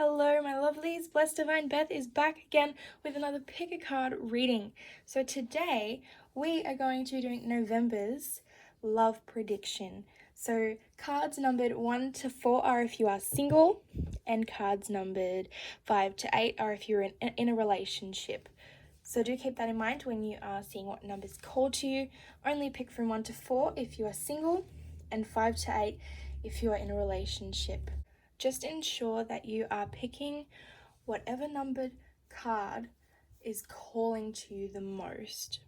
Hello my lovelies, Blessed Divine Beth is back again with another pick a card reading. So today we are going to be doing November's love prediction. So cards numbered 1 to 4 are if you are single, and cards numbered 5 to 8 are if you're in a relationship. So do keep that in mind when you are seeing what numbers call to you. Only pick from 1 to 4 if you are single, and 5 to 8 if you are in a relationship. Just ensure that you are picking whatever numbered card is calling to you the most.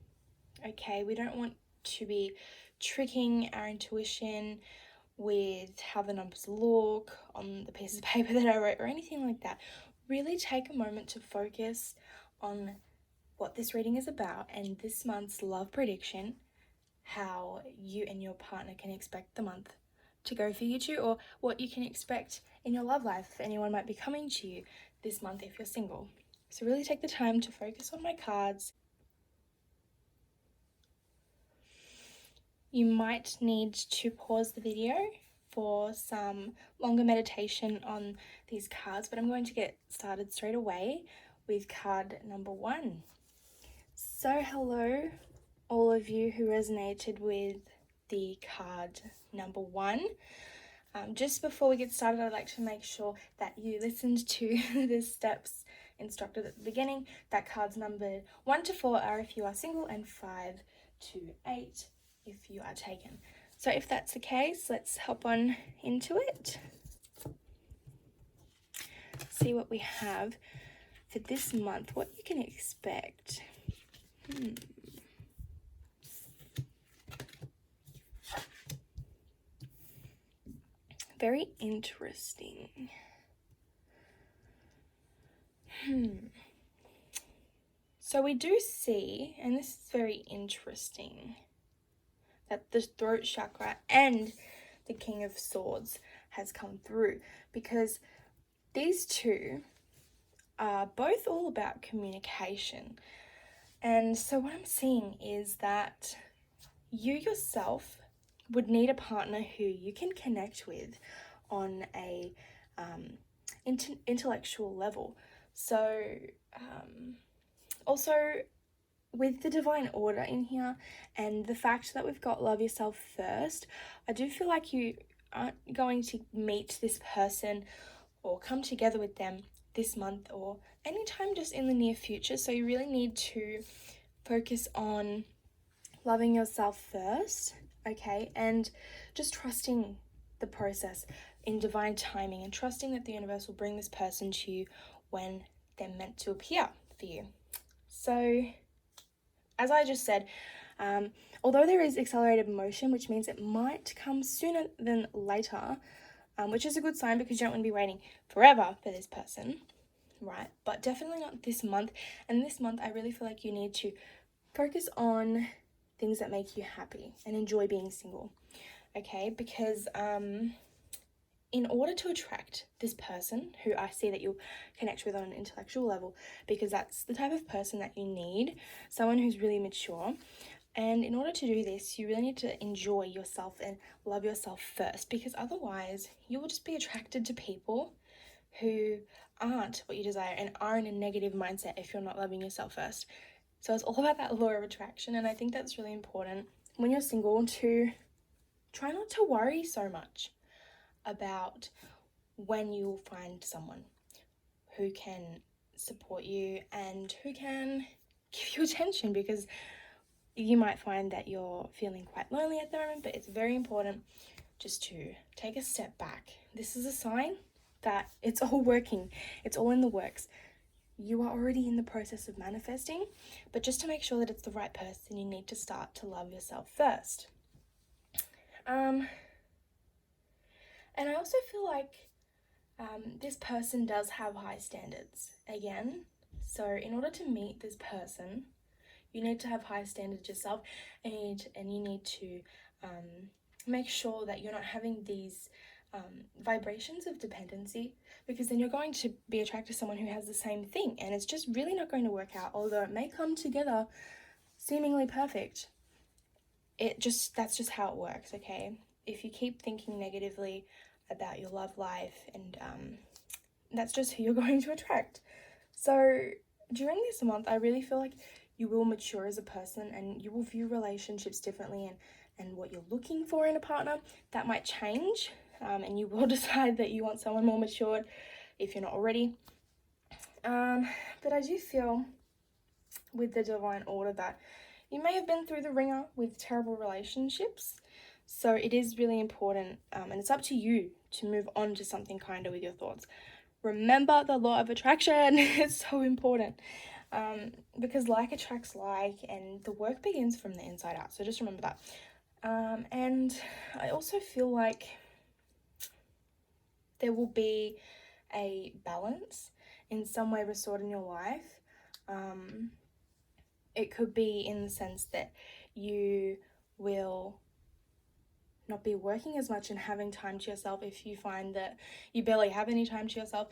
Okay, we don't want to be tricking our intuition with how the numbers look on the piece of paper that I wrote or anything like that. Really take a moment to focus on what this reading is about and this month's love prediction, how you and your partner can expect the month to go for you two, or what you can expect in your love life if anyone might be coming to you this month if you're single. So really take the time to focus on my cards. You might need to pause the video for some longer meditation on these cards, but I'm going to get started straight away with card number 1. So hello all of you who resonated with the card number 1. Just before we get started, I'd like to make sure that you listened to the steps instructed at the beginning. That cards numbered 1 to 4 are if you are single, and 5 to 8 if you are taken. So if that's the case, let's hop on into it. See what we have for this month, what you can expect. Very interesting. So we do see, and this is very interesting, that the throat chakra and the King of Swords has come through, because these two are both all about communication. And so what I'm seeing is that you yourself would need a partner who you can connect with on a intellectual level. So also with the divine order in here and the fact that we've got love yourself first, I do feel like you aren't going to meet this person or come together with them this month or anytime just in the near future. So you really need to focus on loving yourself first, okay, and just trusting the process in divine timing and trusting that the universe will bring this person to you when they're meant to appear for you. So as I just said, although there is accelerated motion, which means it might come sooner than later, which is a good sign because you don't want to be waiting forever for this person, right? But definitely not this month. And this month, I really feel like you need to focus on things that make you happy and enjoy being single, okay? Because in order to attract this person who I see that you'll connect with on an intellectual level, because that's the type of person that you need, someone who's really mature. And in order to do this, you really need to enjoy yourself and love yourself first, because otherwise you will just be attracted to people who aren't what you desire and are in a negative mindset if you're not loving yourself first. So it's all about that law of attraction, and I think that's really important when you're single to try not to worry so much about when you'll find someone who can support you and who can give you attention, because you might find that you're feeling quite lonely at the moment, but it's very important just to take a step back. This is a sign that it's all working, it's all in the works. You are already in the process of manifesting, but just to make sure that it's the right person, you need to start to love yourself first. And I also feel like this person does have high standards again. So in order to meet this person, you need to have high standards yourself, and you need to make sure that you're not having these vibrations of dependency, because then you're going to be attracted to someone who has the same thing, and it's just really not going to work out. Although it may come together seemingly perfect, that's just how it works, okay? If you keep thinking negatively about your love life and that's just who you're going to attract. So during this month, I really feel like you will mature as a person, and you will view relationships differently, and what you're looking for in a partner, that might change, and you will decide that you want someone more matured if you're not already. But I do feel with the divine order that you may have been through the ringer with terrible relationships. So it is really important, and it's up to you to move on to something kinder with your thoughts. Remember the law of attraction. It's so important, because like attracts like, and the work begins from the inside out. So just remember that. And I also feel like there will be a balance in some way restored in your life. It could be in the sense that you will not be working as much and having time to yourself. If you find that you barely have any time to yourself,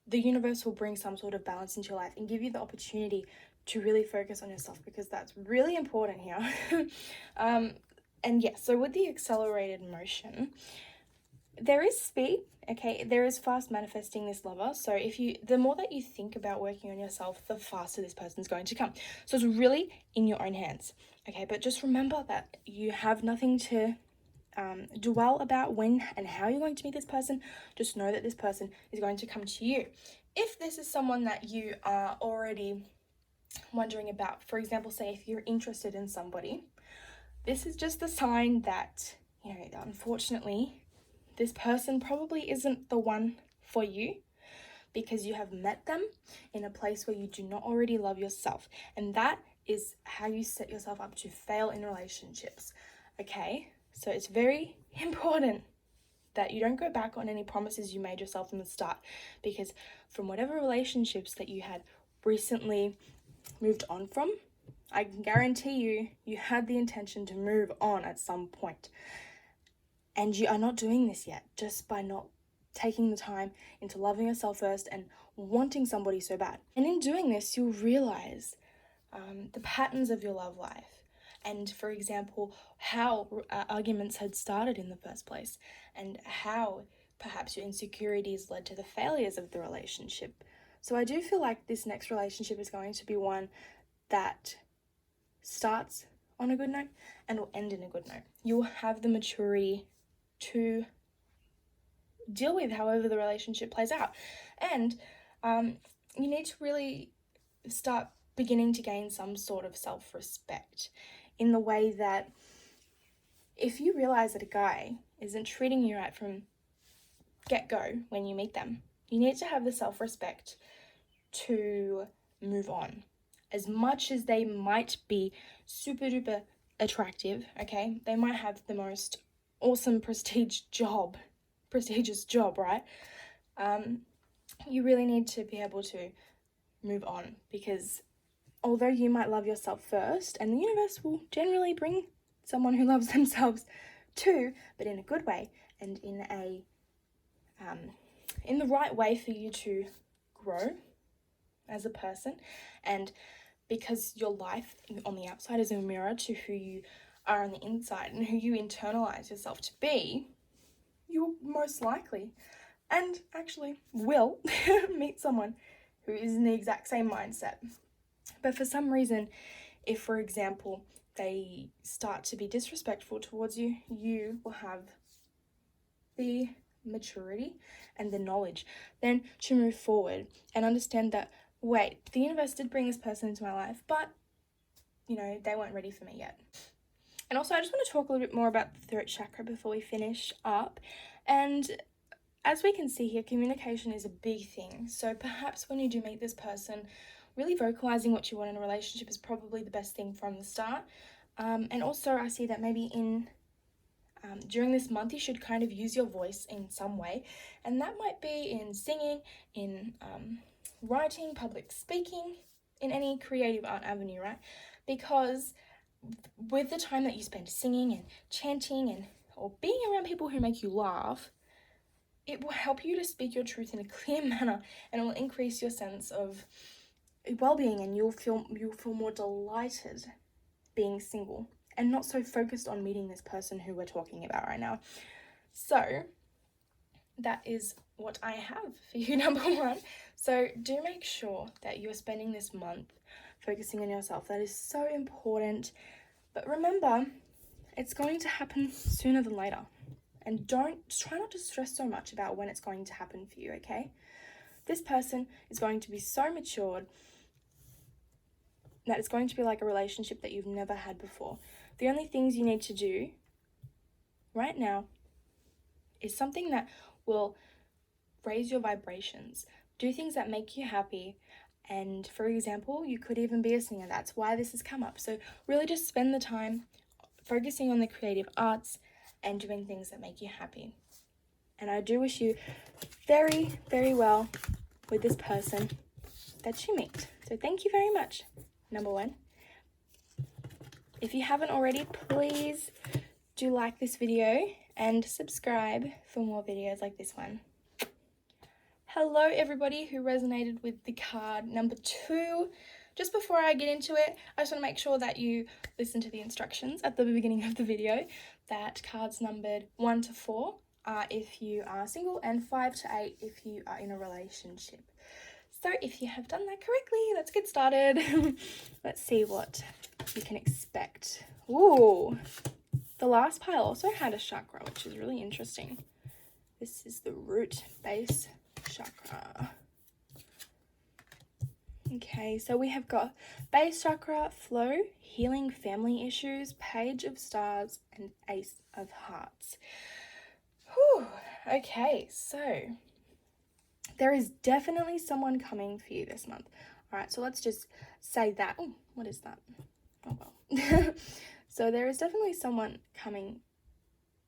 the universe will bring some sort of balance into your life and give you the opportunity to really focus on yourself, because that's really important here. And yes, so with the accelerated motion, there is speed, okay? There is fast manifesting this lover. So the more that you think about working on yourself, the faster this person's going to come. So it's really in your own hands, okay? But just remember that you have nothing to dwell about when and how you're going to meet this person. Just know that this person is going to come to you. If this is someone that you are already wondering about, for example, say if you're interested in somebody, this is just a sign that, unfortunately, this person probably isn't the one for you, because you have met them in a place where you do not already love yourself. And that is how you set yourself up to fail in relationships, okay? So it's very important that you don't go back on any promises you made yourself from the start, because from whatever relationships that you had recently moved on from, I can guarantee you had the intention to move on at some point. And you are not doing this yet, just by not taking the time into loving yourself first and wanting somebody so bad. And in doing this, you'll realize the patterns of your love life. And for example, how arguments had started in the first place, and how perhaps your insecurities led to the failures of the relationship. So I do feel like this next relationship is going to be one that starts on a good note and will end in a good note. You'll have the maturity to deal with however the relationship plays out. And you need to really start beginning to gain some sort of self-respect, in the way that if you realize that a guy isn't treating you right from get-go when you meet them, you need to have the self-respect to move on. As much as they might be super duper attractive, okay, they might have the most awesome prestigious job, right? You really need to be able to move on, because although you might love yourself first, and the universe will generally bring someone who loves themselves too, but in a good way, and in the right way for you to grow as a person. And because your life on the outside is a mirror to who you are on the inside and who you internalize yourself to be, you will most likely, and actually will, meet someone who is in the exact same mindset. But for some reason, if, for example, they start to be disrespectful towards you, you will have the maturity and the knowledge then to move forward and understand that, wait, the universe did bring this person into my life, but, they weren't ready for me yet. And also, I just want to talk a little bit more about the throat chakra before we finish up. And as we can see here, communication is a big thing. So perhaps when you do meet this person, really vocalizing what you want in a relationship is probably the best thing from the start. And also, I see that maybe during this month, you should kind of use your voice in some way. And that might be in singing, in writing, public speaking, in any creative art avenue, right? Because with the time that you spend singing and chanting or being around people who make you laugh, it will help you to speak your truth in a clear manner, and it will increase your sense of well-being, and you'll feel more delighted being single and not so focused on meeting this person who we're talking about right now. So that is what I have for you, number one. So do make sure that you are spending this month focusing on yourself. That is so important. But remember, it's going to happen sooner than later. And try not to stress so much about when it's going to happen for you, okay? This person is going to be so matured that it's going to be like a relationship that you've never had before. The only things you need to do right now is something that will raise your vibrations. Do things that make you happy. And for example, you could even be a singer. That's why this has come up. So really just spend the time focusing on the creative arts and doing things that make you happy. And I do wish you very, very well with this person that you meet. So thank you very much, number one. If you haven't already, please do like this video and subscribe for more videos like this one. Hello everybody who resonated with the card number 2. Just before I get into it, I just want to make sure that you listen to the instructions at the beginning of the video, that cards numbered 1 to 4 are if you are single and 5 to 8 if you are in a relationship. So if you have done that correctly, let's get started. Let's see what you can expect. Ooh, the last pile also had a chakra, which is really interesting. This is the root base chakra. Okay, so we have got base chakra, flow, healing family issues, page of stars, and ace of hearts. Whew. Okay, so there is definitely someone coming for you this month. All right, so let's just say that. Oh, what is that? Oh, well. So there is definitely someone coming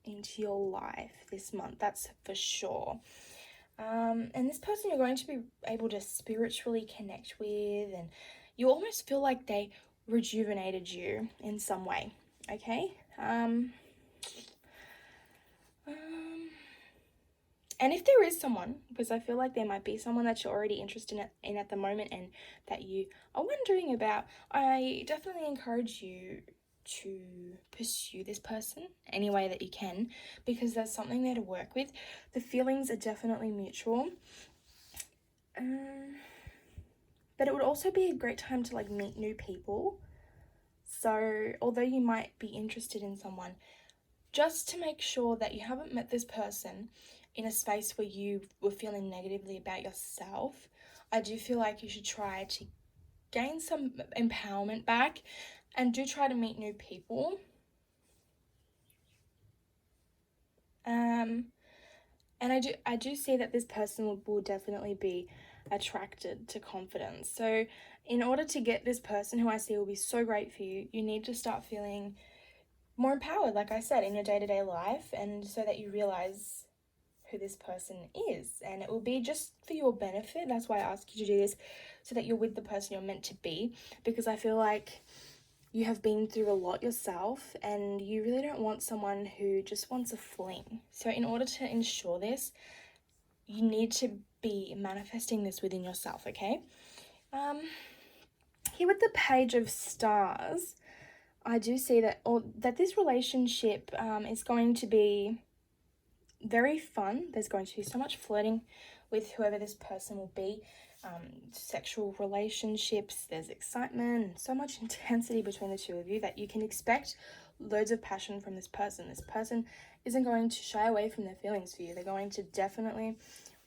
into your life this month, that's for sure. And this person you're going to be able to spiritually connect with, and you almost feel like they rejuvenated you in some way, okay? And if there is someone, because I feel like there might be someone that you're already interested in at the moment and that you are wondering about, I definitely encourage you to pursue this person any way that you can, because there's something there to work with. The feelings are definitely mutual, but it would also be a great time to like meet new people. So although you might be interested in someone, just to make sure that you haven't met this person in a space where you were feeling negatively about yourself, I do feel like you should try to gain some empowerment back and do try to meet new people. And I do see that this person will definitely be attracted to confidence. So in order to get this person who I see will be so great for you, you need to start feeling more empowered, like I said, in your day-to-day life, and so that you realize who this person is, and it will be just for your benefit. That's why I ask you to do this, so that you're with the person you're meant to be, because I feel like you have been through a lot yourself and you really don't want someone who just wants a fling. So in order to ensure this, you need to be manifesting this within yourself, okay? Here with the page of stars, I do see that this relationship is going to be very fun. There's going to be so much flirting with whoever this person will be. Sexual relationships, there's excitement and so much intensity between the two of you that you can expect loads of passion from this person. This person isn't going to shy away from their feelings for you. They're going to definitely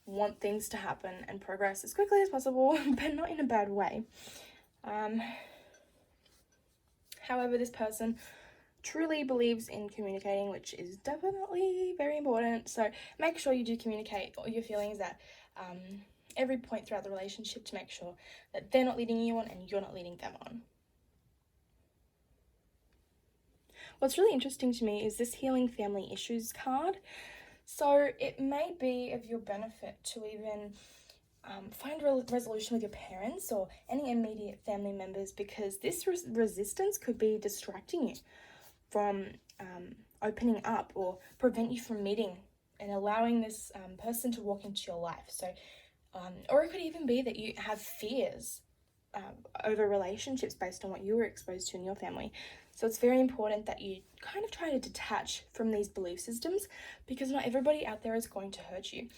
want things to happen and progress as quickly as possible, but not in a bad way. However, this person truly believes in communicating, which is definitely very important. So make sure you do communicate all your feelings at every point throughout the relationship, to make sure that they're not leading you on and you're not leading them on. What's really interesting to me is this healing family issues card. So it may be of your benefit to even find resolution with your parents or any immediate family members, because this resistance could be distracting you from opening up, or prevent you from meeting and allowing this person to walk into your life. So or it could even be that you have fears over relationships based on what you were exposed to in your family. So it's very important that you kind of try to detach from these belief systems, because not everybody out there is going to hurt you.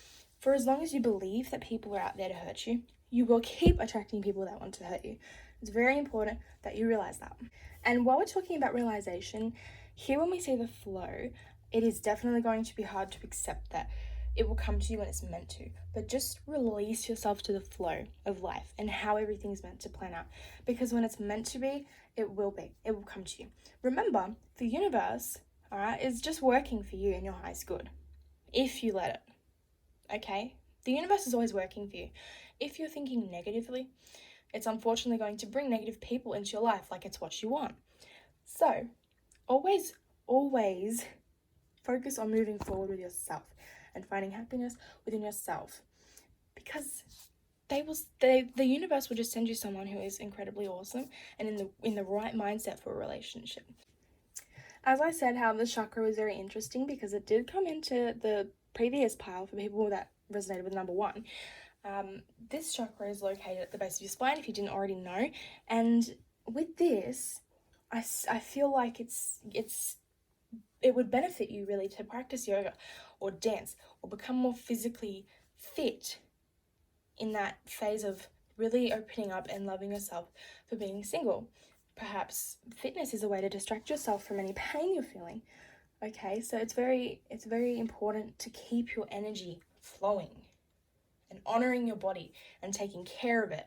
For as long as you believe that people are out there to hurt you, you will keep attracting people that want to hurt you. It's very important that you realize that. And while we're talking about realization, here when we see the flow, it is definitely going to be hard to accept that it will come to you when it's meant to. But just release yourself to the flow of life and how everything's meant to plan out. Because when it's meant to be, it will be. It will come to you. Remember, the universe, all right, is just working for you and your highest good. If you let it. Okay? The universe is always working for you. If you're thinking negatively, it's unfortunately going to bring negative people into your life like it's what you want. So, always focus on moving forward with yourself and finding happiness within yourself, because the universe will just send you someone who is incredibly awesome and in the right mindset for a relationship. As I said, how the chakra was very interesting because it did come into the previous pile for people that resonated with number 1. This chakra is located at the base of your spine, if you didn't already know. And with this, I feel like it would benefit you really to practice yoga or dance or become more physically fit in that phase of really opening up and loving yourself for being single. Perhaps fitness is a way to distract yourself from any pain you're feeling. Okay, so it's very important to keep your energy flowing and honoring your body and taking care of it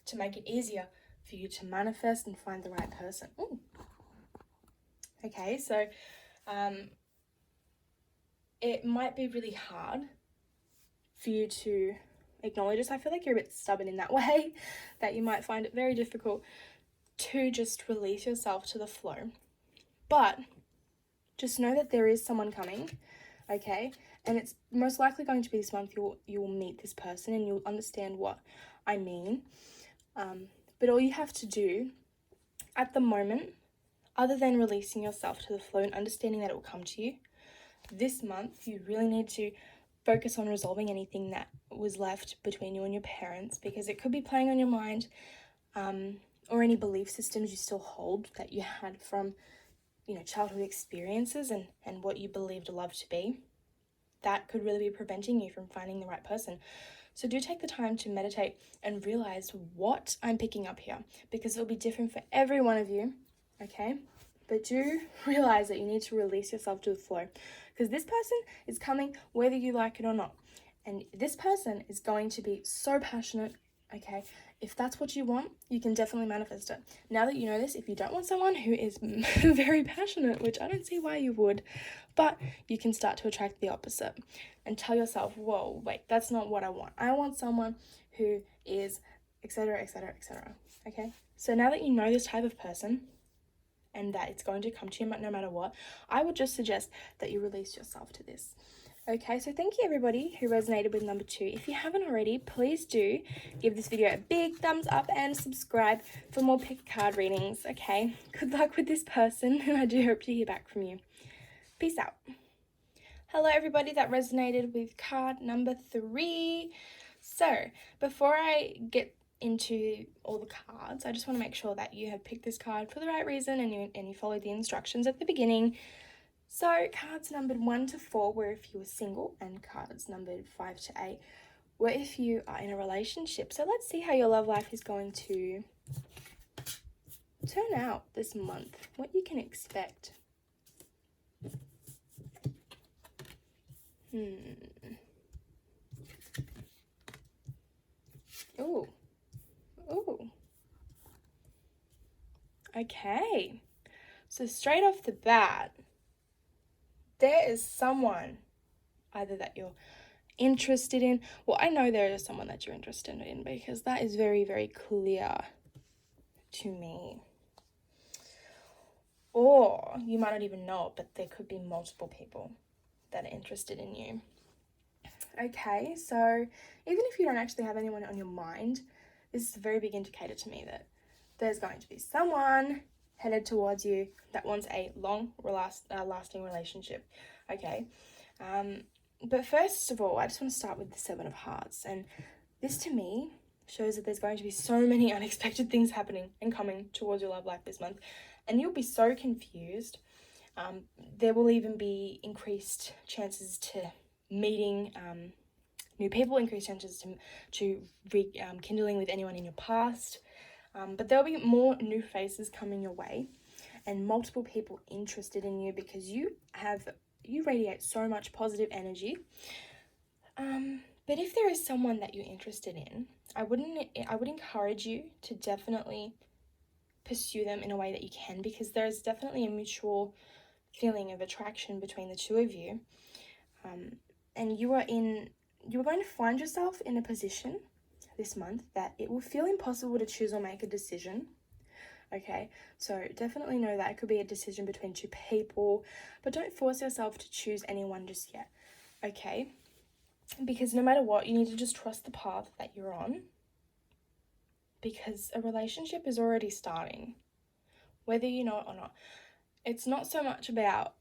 to make it easier for you to manifest and find the right person. Ooh. Okay, so it might be really hard for you to acknowledge this. I feel like you're a bit stubborn in that way, that you might find it very difficult to just release yourself to the flow. But just know that there is someone coming, okay? And it's most likely going to be this month you'll meet this person and you'll understand what I mean. But all you have to do at the moment, other than releasing yourself to the flow and understanding that it will come to you, this month you really need to focus on resolving anything that was left between you and your parents, because it could be playing on your mind, or any belief systems you still hold that you had from, childhood experiences and what you believed love to be. That could really be preventing you from finding the right person. So do take the time to meditate and realize what I'm picking up here, because it'll be different for every one of you, okay? But do realize that you need to release yourself to the flow, because this person is coming whether you like it or not. And this person is going to be so passionate, okay? If that's what you want, you can definitely manifest it. Now that you know this, if you don't want someone who is very passionate, which I don't see why you would, but you can start to attract the opposite and tell yourself, whoa, wait, that's not what I want. I want someone who is etc., etc., etc. Okay? So now that you know this type of person and that it's going to come to you no matter what, I would just suggest that you release yourself to this. Okay, so thank you everybody who resonated with number 2. If you haven't already, please do give this video a big thumbs up and subscribe for more pick card readings, okay? Good luck with this person, and I do hope to hear back from you. Peace out. Hello everybody that resonated with card number 3. So, before I get into all the cards, I just want to make sure that you have picked this card for the right reason and you followed the instructions at the beginning. So cards numbered 1 to 4 were if you were single, and cards numbered 5 to 8 were if you are in a relationship. So let's see how your love life is going to turn out this month, what you can expect. Ooh. Okay. So straight off the bat, there is someone either that you're interested in. Well, I know there is someone that you're interested in, because that is very, very clear to me. Or you might not even know it, but there could be multiple people that are interested in you. Okay, so even if you don't actually have anyone on your mind, this is a very big indicator to me that there's going to be someone headed towards you that wants a long, lasting relationship. Okay, but first of all, I just want to start with the 7 of Hearts, and this to me shows that there's going to be so many unexpected things happening and coming towards your love life this month, and you'll be so confused. There will even be increased chances to meeting new people, increased chances to rekindling with anyone in your past. But there'll be more new faces coming your way and multiple people interested in you because you radiate so much positive energy. But if there is someone that you're interested in, I would encourage you to definitely pursue them in a way that you can, because there's definitely a mutual feeling of attraction between the two of you. And you are going to find yourself in a position this month that it will feel impossible to choose or make a decision. Okay, so definitely know that it could be a decision between two people, but don't force yourself to choose anyone just yet. Okay, because no matter what, you need to just trust the path that you're on, because a relationship is already starting, whether you know it or not. It's not so much about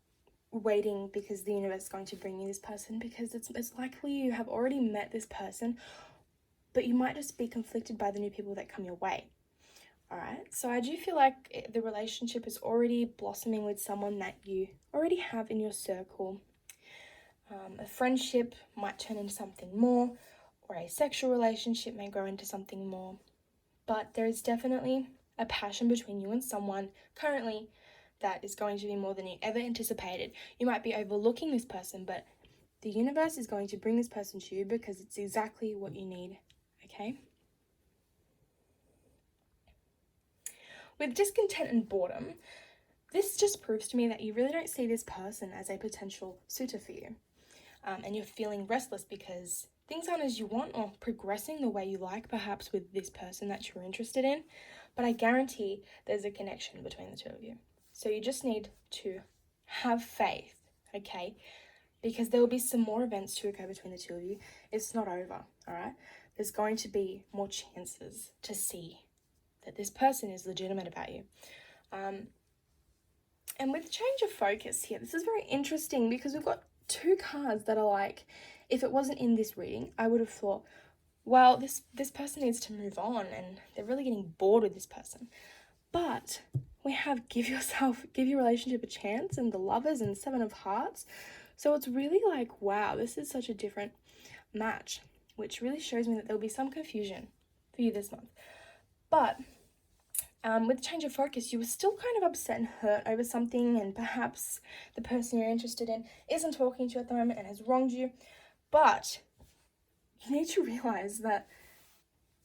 waiting because the universe is going to bring you this person, because it's likely you have already met this person, but you might just be conflicted by the new people that come your way. All right, so I do feel like the relationship is already blossoming with someone that you already have in your circle. A friendship might turn into something more, or a sexual relationship may grow into something more. But there is definitely a passion between you and someone currently that is going to be more than you ever anticipated. You might be overlooking this person, but the universe is going to bring this person to you because it's exactly what you need, okay? With discontent and boredom, this just proves to me that you really don't see this person as a potential suitor for you. And you're feeling restless because things aren't as you want or progressing the way you like, perhaps with this person that you're interested in. But I guarantee there's a connection between the two of you. So you just need to have faith, okay? Because there will be some more events to occur between the two of you. It's not over, all right? There's going to be more chances to see that this person is legitimate about you. And with change of focus here, this is very interesting because we've got two cards that are like, if it wasn't in this reading, I would have thought, well, this person needs to move on and they're really getting bored with this person. But we have give your relationship a chance, and the Lovers and 7 of Hearts. So it's really like, wow, this is such a different match, which really shows me that there'll be some confusion for you this month. But with change of focus, you were still kind of upset and hurt over something, and perhaps the person you're interested in isn't talking to you at the moment and has wronged you. But you need to realize that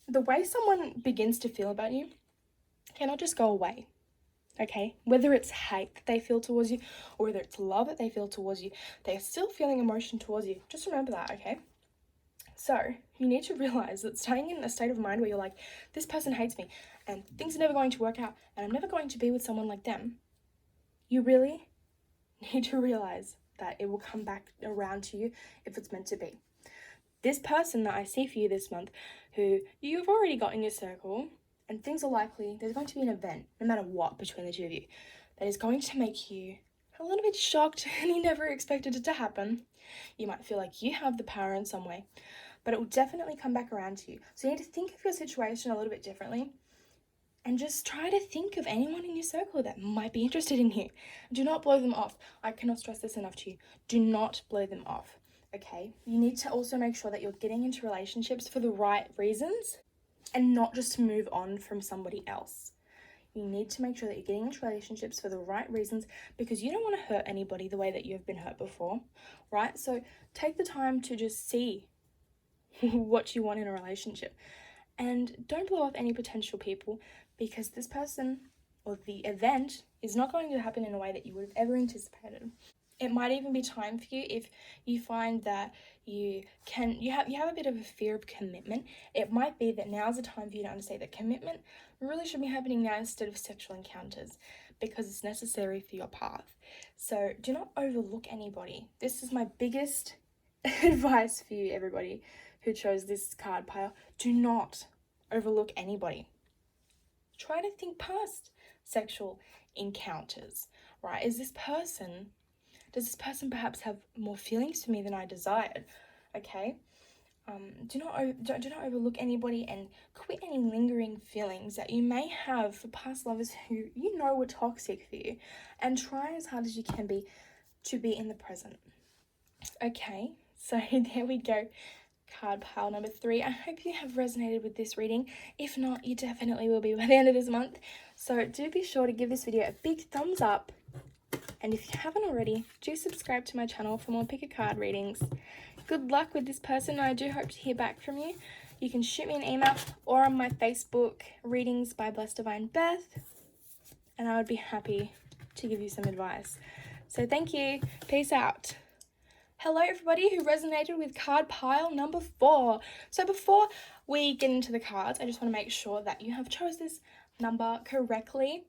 the way someone begins to feel about you cannot just go away, okay? Whether it's hate that they feel towards you or whether it's love that they feel towards you, they are still feeling emotion towards you. Just remember that, okay? So you need to realize that staying in a state of mind where you're like, this person hates me and things are never going to work out and I'm never going to be with someone like them, you really need to realize that it will come back around to you if it's meant to be. This person that I see for you this month, who you've already got in your circle, and things are likely, there's going to be an event, no matter what, between the two of you, that is going to make you a little bit shocked and you never expected it to happen. You might feel like you have the power in some way, but it will definitely come back around to you. So you need to think of your situation a little bit differently and just try to think of anyone in your circle that might be interested in you. Do not blow them off. I cannot stress this enough to you. Do not blow them off, okay? You need to also make sure that you're getting into relationships for the right reasons and not just to move on from somebody else. You need to make sure that you're getting into relationships for the right reasons, because you don't want to hurt anybody the way that you've been hurt before, right? So take the time to just see what you want in a relationship, and don't blow off any potential people, because this person or the event is not going to happen in a way that you would have ever anticipated. It might even be time for you if you find that you have a bit of a fear of commitment. It might be that now's the time for you to understand that commitment really should be happening now instead of sexual encounters, because it's necessary for your path. So do not overlook anybody. This is my biggest advice for you, everybody who chose this card pile. Do not overlook anybody. Try to think past sexual encounters, right? Does this person perhaps have more feelings for me than I desired? Okay. Do not overlook anybody, and quit any lingering feelings that you may have for past lovers who you know were toxic for you, and try as hard as you can be to be in the present. Okay, so there we go. card pile number 3. I hope you have resonated with this reading. If not, you definitely will be by the end of this month. So do be sure to give this video a big thumbs up. And if you haven't already, do subscribe to my channel for more pick a card readings. Good luck with this person. I do hope to hear back from you. You can shoot me an email or on my Facebook, Readings by Blessed Divine Beth, and I would be happy to give you some advice. So thank you. Peace out. Hello everybody who resonated with card pile number 4. So before we get into the cards, I just want to make sure that you have chose this number correctly,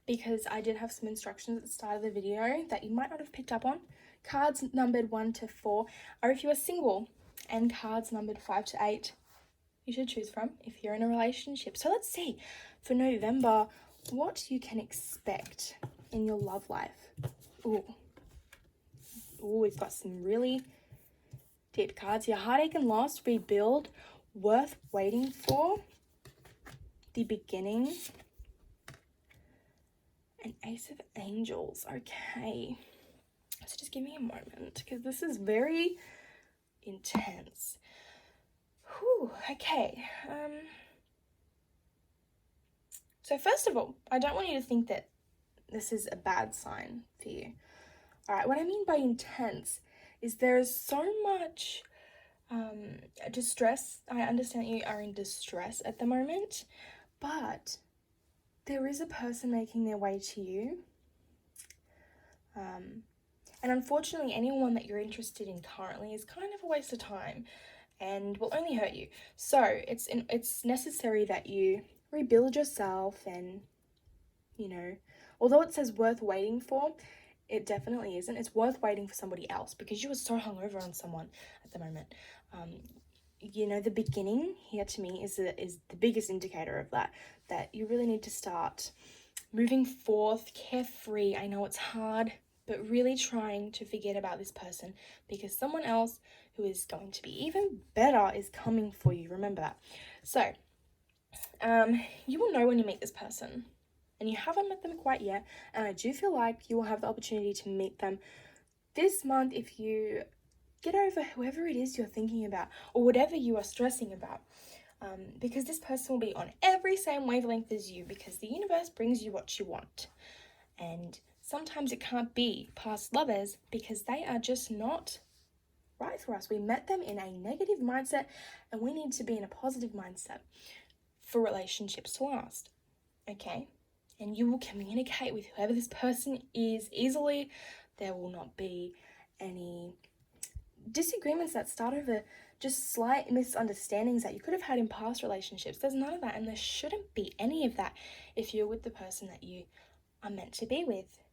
because I did have some instructions at the start of the video that you might not have picked up on. Cards numbered 1 to 4 are if you are single, and cards numbered 5 to 8 you should choose from if you're in a relationship. So let's see for November what you can expect in your love life. Ooh, we've got some really deep cards here. Heartache and loss, rebuild, worth waiting for, the beginning, and Ace of Angels. Okay, so just give me a moment because this is very intense. Whew, okay. So first of all, I don't want you to think that this is a bad sign for you. All right, what I mean by intense is there is so much distress. I understand that you are in distress at the moment, but there is a person making their way to you. And unfortunately, anyone that you're interested in currently is kind of a waste of time and will only hurt you. So it's necessary that you rebuild yourself, and, you know, although it says worth waiting for, it definitely isn't. It's worth waiting for somebody else because you are so hungover on someone at the moment. You know, the beginning here to me is the biggest indicator of that you really need to start moving forth carefree. I know it's hard, but really trying to forget about this person because someone else who is going to be even better is coming for you. Remember that. So, you will know when you meet this person, and you haven't met them quite yet, and I do feel like you will have the opportunity to meet them this month if you get over whoever it is you're thinking about or whatever you are stressing about, because this person will be on every same wavelength as you, because the universe brings you what you want, and sometimes it can't be past lovers because they are just not right for us. We met them in a negative mindset, and we need to be in a positive mindset for relationships to last, okay? And you will communicate with whoever this person is easily. There will not be any disagreements that start over just slight misunderstandings that you could have had in past relationships. There's none of that, and there shouldn't be any of that if you're with the person that you are meant to be with,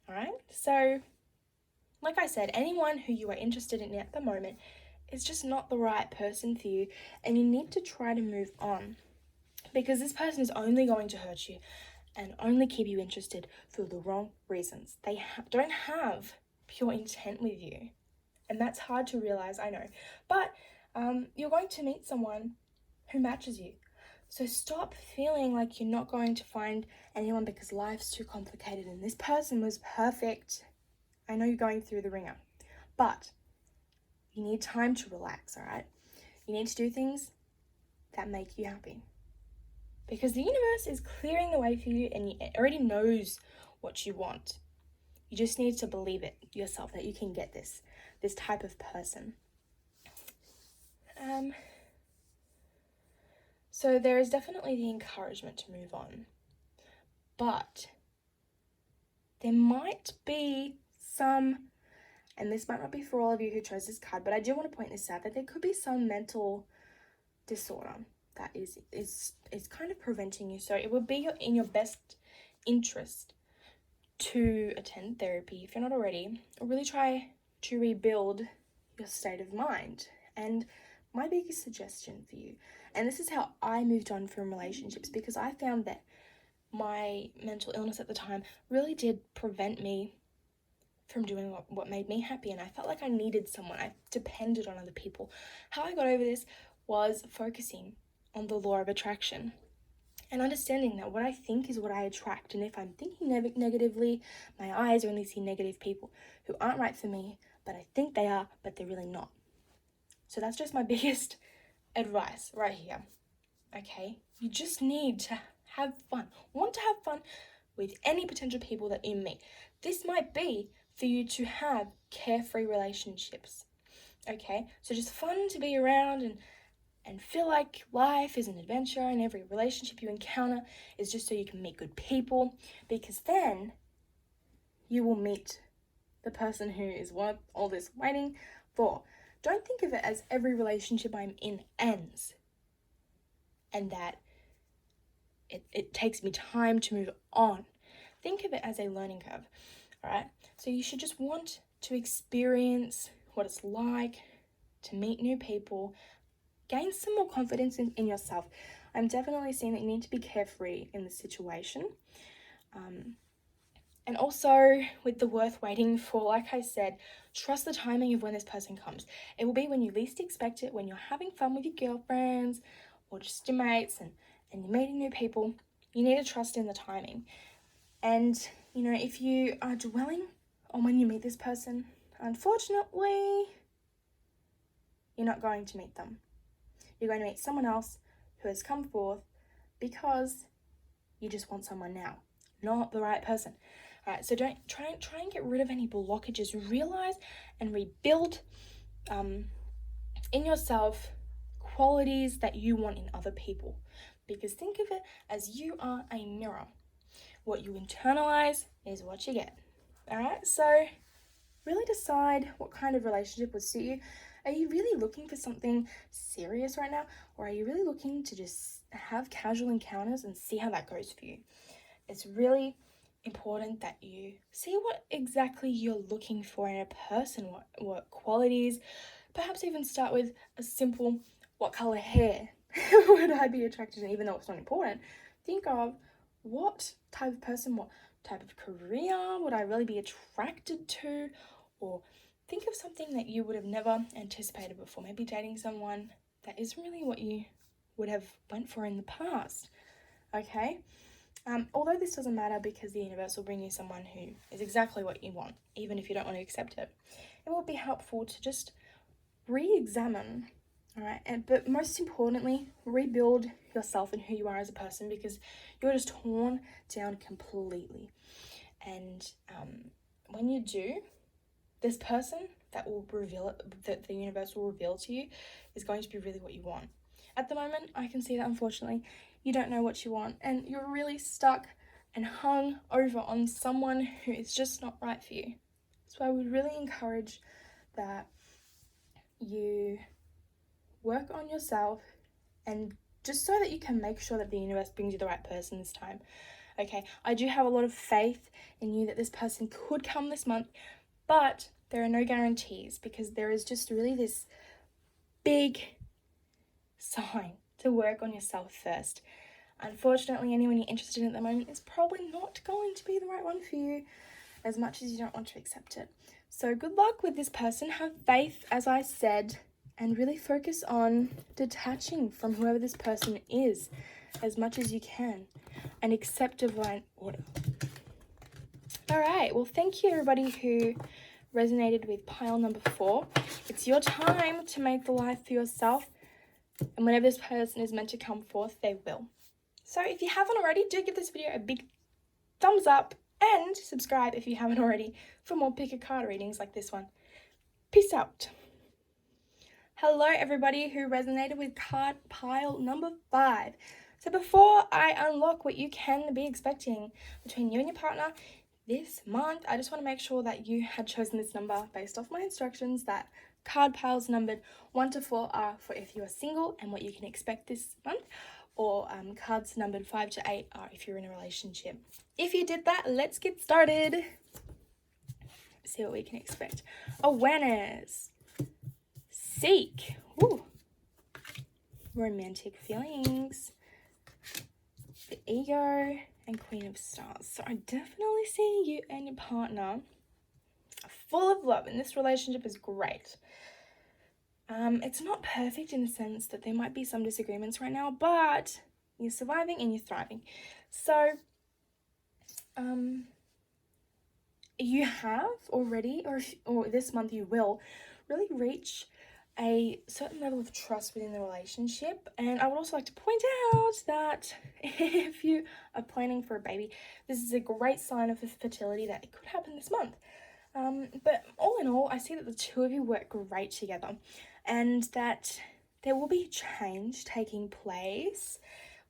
all right? So, like I said, anyone who you are interested in at the moment is just not the right person for you, and you need to try to move on, because this person is only going to hurt you and only keep you interested for the wrong reasons. They don't have pure intent with you, and that's hard to realize, I know, but you're going to meet someone who matches you. So stop feeling like you're not going to find anyone because life's too complicated and this person was perfect. I know you're going through the ringer, but you need time to relax, all right? You need to do things that make you happy, because the universe is clearing the way for you, and it already knows what you want. You just need to believe it yourself that you can get this type of person. So there is definitely the encouragement to move on, but there might be some, and this might not be for all of you who chose this card, but I do want to point this out, that there could be some mental disorder that is kind of preventing you. So it would be in your best interest to attend therapy if you're not already, or really try to rebuild your state of mind. And my biggest suggestion for you, and this is how I moved on from relationships, because I found that my mental illness at the time really did prevent me from doing what made me happy, and I felt like I needed someone. I depended on other people. How I got over this was focusing on the law of attraction and understanding that what I think is what I attract, and if I'm thinking negatively, my eyes only see negative people who aren't right for me, but I think they are, but they're really not. So that's just my biggest advice right here. Okay, you just need to have fun. Want to have fun with any potential people that you meet. This might be for you to have carefree relationships. Okay, so just fun to be around and feel like life is an adventure, and every relationship you encounter is just so you can meet good people, because then you will meet the person who is worth all this waiting for. Don't think of it as every relationship I'm in ends and that it takes me time to move on. Think of it as a learning curve, all right? So you should just want to experience what it's like to meet new people, gain some more confidence in yourself. I'm definitely seeing that you need to be carefree in this situation. And also with the worth waiting for, like I said, trust the timing of when this person comes. It will be when you least expect it, when you're having fun with your girlfriends or just your mates and you're meeting new people. You need to trust in the timing. And, if you are dwelling on when you meet this person, unfortunately, you're not going to meet them. You're going to meet someone else who has come forth because you just want someone now, not the right person. All right, so don't try and get rid of any blockages. Realize and rebuild in yourself qualities that you want in other people. Because think of it as you are a mirror. What you internalize is what you get. All right, so really decide what kind of relationship would suit you. Are you really looking for something serious right now? Or are you really looking to just have casual encounters and see how that goes for you? It's really important that you see what exactly you're looking for in a person, what qualities. Perhaps even start with a simple, what color hair would I be attracted to, even though it's not important. Think of what type of person, what type of career would I really be attracted to, or think of something that you would have never anticipated before, maybe dating someone that isn't really what you would have went for in the past, okay? Although this doesn't matter because the universe will bring you someone who is exactly what you want, even if you don't want to accept it. It will be helpful to just re-examine, all right? But most importantly, rebuild yourself and who you are as a person, because you're just torn down completely. And when you do, this person that the universe will reveal to you is going to be really what you want. At the moment, I can see that unfortunately you don't know what you want and you're really stuck and hung over on someone who is just not right for you. So I would really encourage that you work on yourself, and just so that you can make sure that the universe brings you the right person this time. Okay, I do have a lot of faith in you that this person could come this month, but there are no guarantees because there is just really this big sign to work on yourself first. Unfortunately, anyone you're interested in at the moment is probably not going to be the right one for you, as much as you don't want to accept it. So good luck with this person. Have faith, as I said, and really focus on detaching from whoever this person is as much as you can and accept divine order. All right, well, thank you everybody who resonated with pile number 4. It's your time to make the life for yourself, and whenever this person is meant to come forth, they will. So if you haven't already, do give this video a big thumbs up and subscribe if you haven't already for more pick a card readings like this one. Peace out. Hello everybody who resonated with card pile number 5. So before I unlock what you can be expecting between you and your partner this month, I just want to make sure that you had chosen this number based off my instructions, that card piles numbered 1 to 4 are for if you are single and what you can expect this month, or cards numbered 5 to 8 are if you're in a relationship. If you did that, let's get started. See what we can expect. Awareness. Seek. Ooh. Romantic feelings. The ego. And Queen of Stars. So I definitely see you and your partner are full of love, and this relationship is great. It's not perfect in the sense that there might be some disagreements right now, but you're surviving and you're thriving. So you have already, or this month you will really reach a certain level of trust within the relationship. And I would also like to point out that if you are planning for a baby, this is a great sign of fertility that it could happen this month. But all in all, I see that the two of you work great together, and that there will be change taking place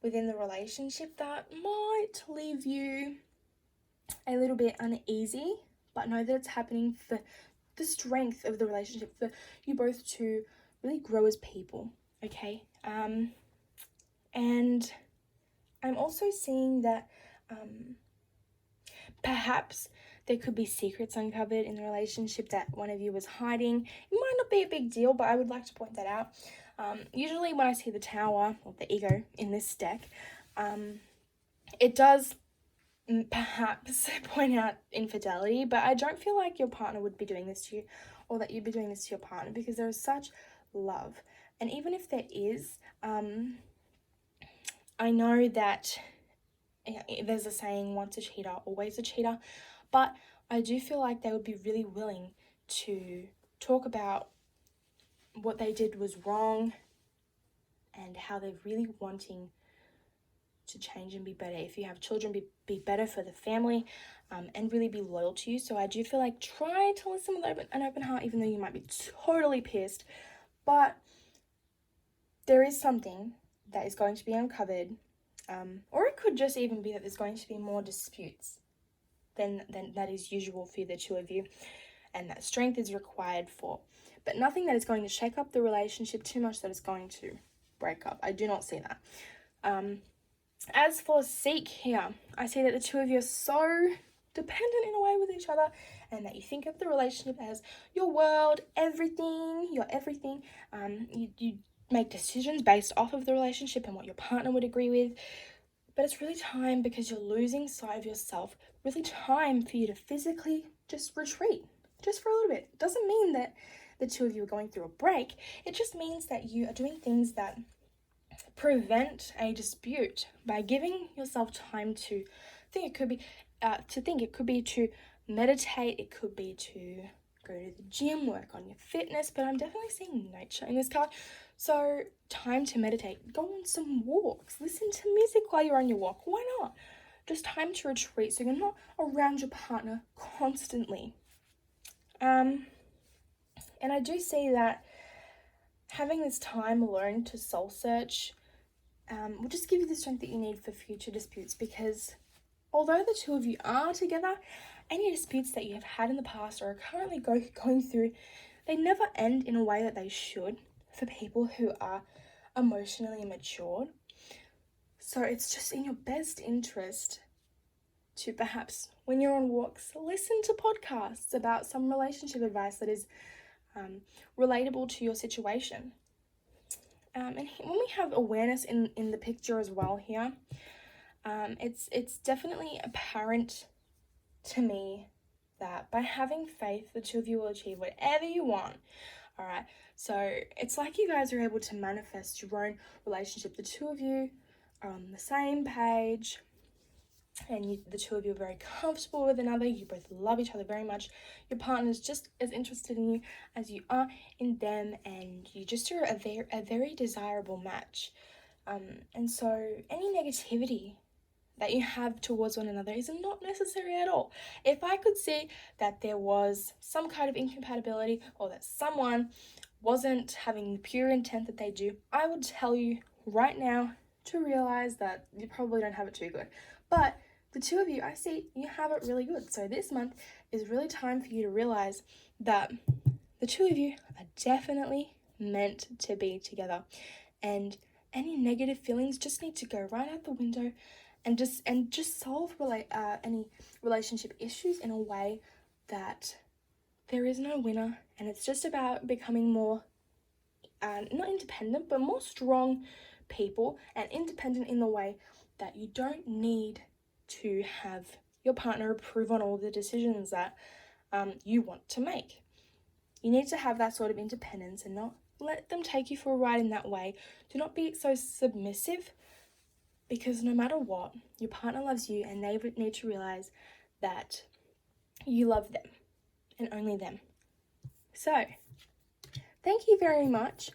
within the relationship that might leave you a little bit uneasy, but know that it's happening for the strength of the relationship, for you both to really grow as people, okay? And I'm also seeing that perhaps there could be secrets uncovered in the relationship that one of you was hiding. It might not be a big deal, but I would like to point that out. Usually when I see the Tower, or the Ego, in this deck, it does perhaps point out infidelity, but I don't feel like your partner would be doing this to you, or that you'd be doing this to your partner, because there is such love. And even if there is, I know that there's a saying, once a cheater, always a cheater, but I do feel like they would be really willing to talk about what they did was wrong and how they're really wanting to change and be better. If you have children, be better for the family, and really be loyal to you. So I do feel like try to listen with an open heart, even though you might be totally pissed. But there is something that is going to be uncovered, or it could just even be that there's going to be more disputes than that is usual for the two of you, and that strength is required for. But nothing that is going to shake up the relationship too much that is going to break up. I do not see that. As for Seek here, I see that the two of you are so dependent in a way with each other, and that you think of the relationship as your world, everything, your everything. You make decisions based off of the relationship and what your partner would agree with. But it's really time, because you're losing sight of yourself, really time for you to physically just retreat, just for a little bit. It doesn't mean that the two of you are going through a break. It just means that you are doing things that prevent a dispute by giving yourself time to think. It could be to meditate, it could be to go to the gym, work on your fitness, but I'm definitely seeing nature in this card. So time to meditate, go on some walks, listen to music while you're on your walk. Why not? Just time to retreat so you're not around your partner constantly. And I do see that having this time alone to soul search will just give you the strength that you need for future disputes, because although the two of you are together, any disputes that you have had in the past or are currently going through, they never end in a way that they should for people who are emotionally matured. So it's just in your best interest to perhaps, when you're on walks, listen to podcasts about some relationship advice that is relatable to your situation. And when we have awareness in the picture as well here, it's definitely apparent to me that by having faith, the two of you will achieve whatever you want. All right, so it's like you guys are able to manifest your own relationship. The two of you are on the same page, and the two of you are very comfortable with another. You both love each other very much. Your partner's just as interested in you as you are in them, and you just are a very desirable match. And so any negativity that you have towards one another is not necessary at all. If I could see that there was some kind of incompatibility, or that someone wasn't having the pure intent that they do, I would tell you right now to realize that you probably don't have it too good. But the two of you, I see you have it really good. So this month is really time for you to realize that the two of you are definitely meant to be together, and any negative feelings just need to go right out the window, and just solve any relationship issues in a way that there is no winner, and it's just about becoming more not independent, but more strong people, and independent in the way that you don't need to have your partner approve on all the decisions that you want to make. You need to have that sort of independence and not let them take you for a ride in that way. Do not be so submissive, because no matter what, your partner loves you, and they need to realize that you love them and only them. So thank you very much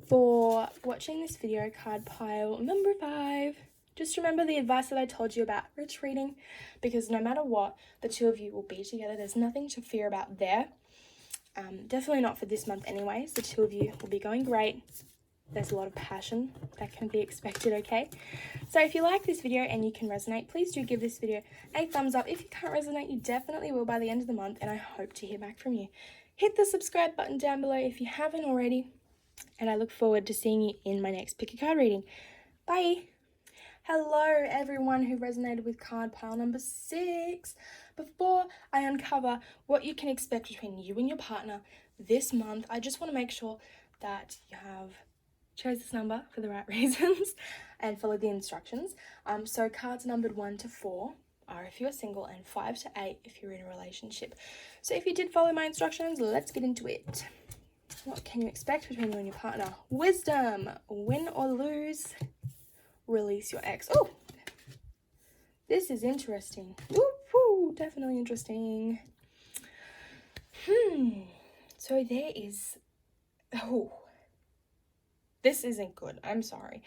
for watching this video card pile number 5. Just remember the advice that I told you about retreating, because no matter what, the two of you will be together. There's nothing to fear about there. Definitely not for this month anyways. The two of you will be going great. There's a lot of passion that can be expected, okay? So if you like this video and you can resonate, please do give this video a thumbs up. If you can't resonate, you definitely will by the end of the month, and I hope to hear back from you. Hit the subscribe button down below if you haven't already, and I look forward to seeing you in my next pick a card reading. Bye! Hello everyone who resonated with card pile number 6. Before I uncover what you can expect between you and your partner this month, I just want to make sure that you have chose this number for the right reasons and followed the instructions. So cards numbered 1 to 4 are if you're single, and 5 to 8 if you're in a relationship. So if you did follow my instructions, let's get into it. What can you expect between you and your partner? Wisdom, win or lose, release your ex. Oh, this is interesting. Woo, definitely interesting. So there is, this isn't good. I'm sorry.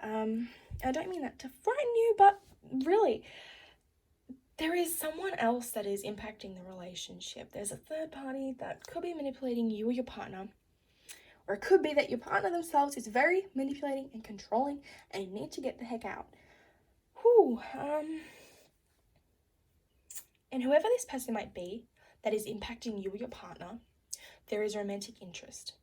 I don't mean that to frighten you, but really, there is someone else that is impacting the relationship. There's a third party that could be manipulating you or your partner. Or it could be that your partner themselves is very manipulating and controlling, and you need to get the heck out. And whoever this person might be that is impacting you or your partner, there is romantic interest.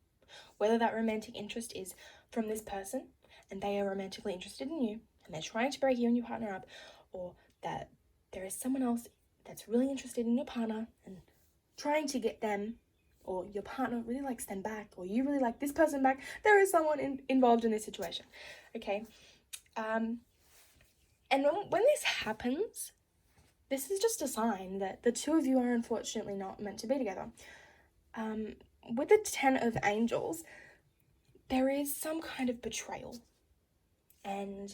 Whether that romantic interest is from this person and they are romantically interested in you and they're trying to break you and your partner up, or that there is someone else that's really interested in your partner and trying to get them, or your partner really likes them back, or you really like this person back. There is someone involved in this situation, okay? And when this happens, this is just a sign that the two of you are unfortunately not meant to be together. With the 10 of Angels, there is some kind of betrayal. And,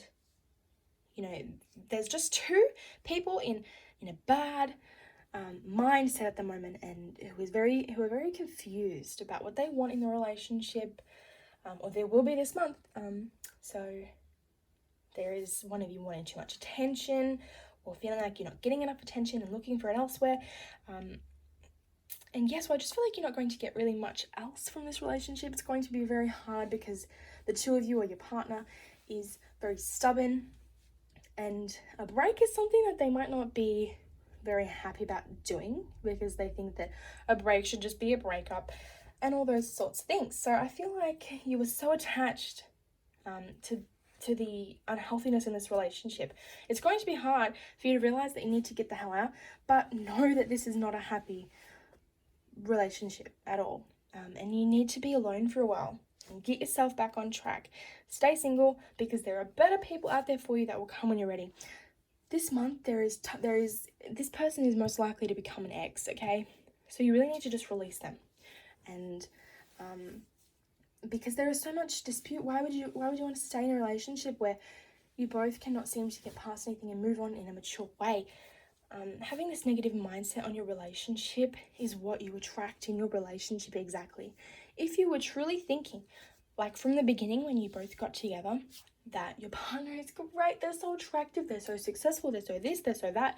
you know, there's just two people in a bad mindset at the moment, and who are very confused about what they want in the relationship, or there will be this month. So there is one of you wanting too much attention, or feeling like you're not getting enough attention and looking for it elsewhere. And yes, I just feel like you're not going to get really much else from this relationship. It's going to be very hard because the two of you, or your partner, is very stubborn, and a break is something that they might not be very happy about doing, because they think that a break should just be a breakup and all those sorts of things. So I feel like you were so attached to the unhealthiness in this relationship. It's going to be hard for you to realize that you need to get the hell out, but know that this is not a happy relationship at all. And you need to be alone for a while and get yourself back on track. Stay single, because there are better people out there for you that will come when you're ready. This month, this person is most likely to become an ex, okay? So you really need to just release them. And because there is so much dispute, why would you want to stay in a relationship where you both cannot seem to get past anything and move on in a mature way? Having this negative mindset on your relationship is what you attract in your relationship exactly. If you were truly thinking, like from the beginning when you both got together, that your partner is great, they're so attractive, they're so successful, they're so this, they're so that,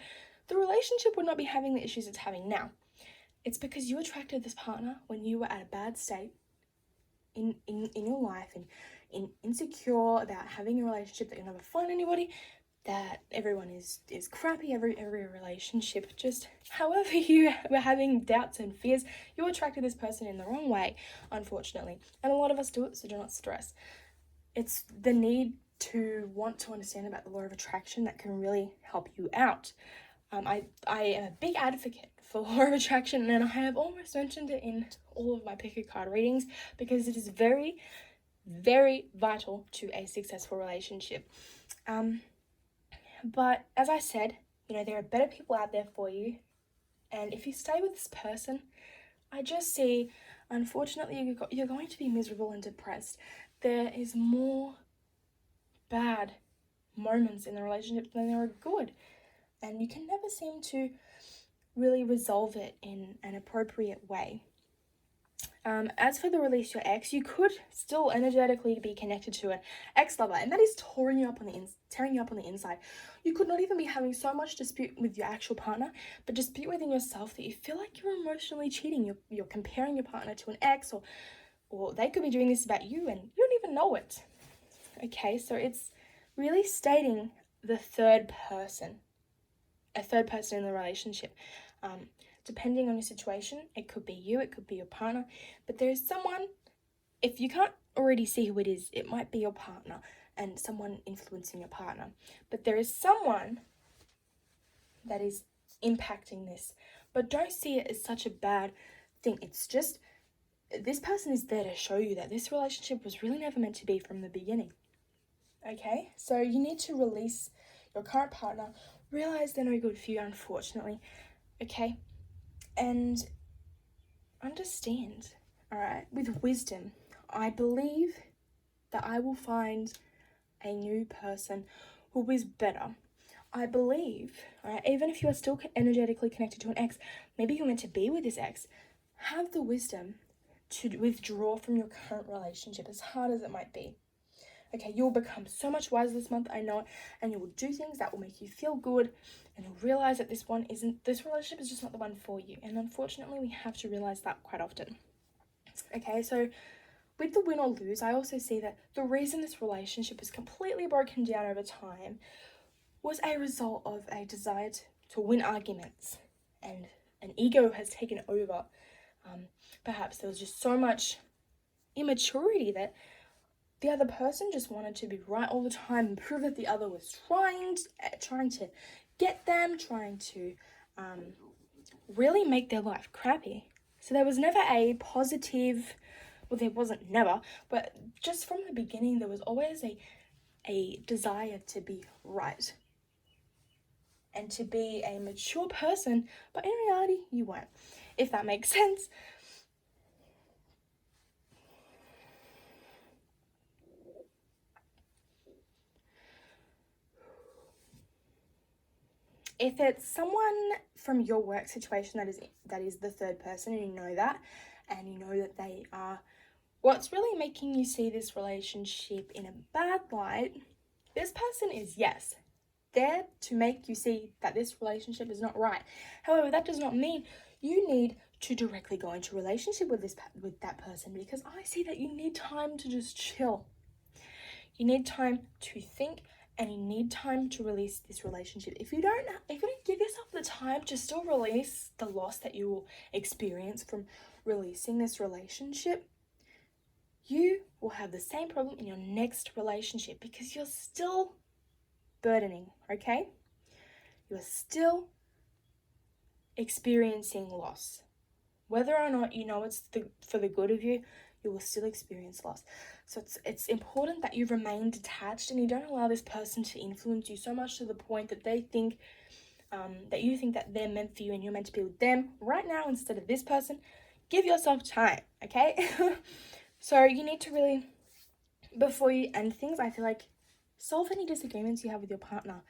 the relationship would not be having the issues it's having now. It's because you attracted this partner when you were at a bad state in your life, and insecure about having a relationship, that you'll never find anybody, that everyone is crappy, every relationship, just however you were having doubts and fears, you attracted this person in the wrong way, unfortunately. And a lot of us do it, so do not stress. It's the need to want to understand about the law of attraction that can really help you out. I am a big advocate for law of attraction, and I have almost mentioned it in all of my pick a card readings, because it is very, very vital to a successful relationship. But as I said, you know, there are better people out there for you. And if you stay with this person, I just see, unfortunately, you're going to be miserable and depressed. There is more bad moments in the relationship than there are good. And you can never seem to really resolve it in an appropriate way. As for the release your ex, you could still energetically be connected to an ex-lover, and that is tearing you up on the inside. You could not even be having so much dispute with your actual partner, but dispute within yourself that you feel like you're emotionally cheating. You're comparing your partner to an ex, or they could be doing this about you and you don't even know it. Okay, so it's really stating the third person, a third person in the relationship. Depending on your situation, it could be you, it could be your partner, but there is someone, if you can't already see who it is, it might be your partner and someone influencing your partner. But there is someone that is impacting this. But don't see it as such a bad thing. It's just, this person is there to show you that this relationship was really never meant to be from the beginning. Okay? So you need to release your current partner, realize they're no good for you, unfortunately. Okay? And understand, all right, with wisdom, I believe that I will find a new person who is better. I believe, all right, even if you are still energetically connected to an ex, maybe you're meant to be with this ex, have the wisdom to withdraw from your current relationship, as hard as it might be. Okay, you'll become so much wiser this month, I know it, and you will do things that will make you feel good, and you'll realize that this relationship is just not the one for you. And unfortunately, we have to realize that quite often. Okay, so with the win or lose, I also see that the reason this relationship is completely broken down over time was a result of a desire to win arguments, and an ego has taken over. Perhaps there was just so much immaturity that the other person just wanted to be right all the time and prove that the other was trying to get them, trying to really make their life crappy. So there was never a positive, well, there wasn't never, but just from the beginning, there was always a desire to be right and to be a mature person, but in reality, you weren't, if that makes sense. If it's someone from your work situation that is the third person, and you know that, and you know that they are what's really making you see this relationship in a bad light, this person is, yes, there to make you see that this relationship is not right. However, that does not mean you need to directly go into a relationship with that person, because I see that you need time to just chill. You need time to think, and you need time to release this relationship. If you don't give yourself the time to still release the loss that you will experience from releasing this relationship, you will have the same problem in your next relationship, because you're still burdening, okay? You're still experiencing loss. Whether or not you know it's for the good of you, you will still experience loss. So it's important that you remain detached and you don't allow this person to influence you so much to the point that they think that you think that they're meant for you and you're meant to be with them right now instead of this person. Give yourself time, okay? So you need to really, before you end things, I feel like, solve any disagreements you have with your partner.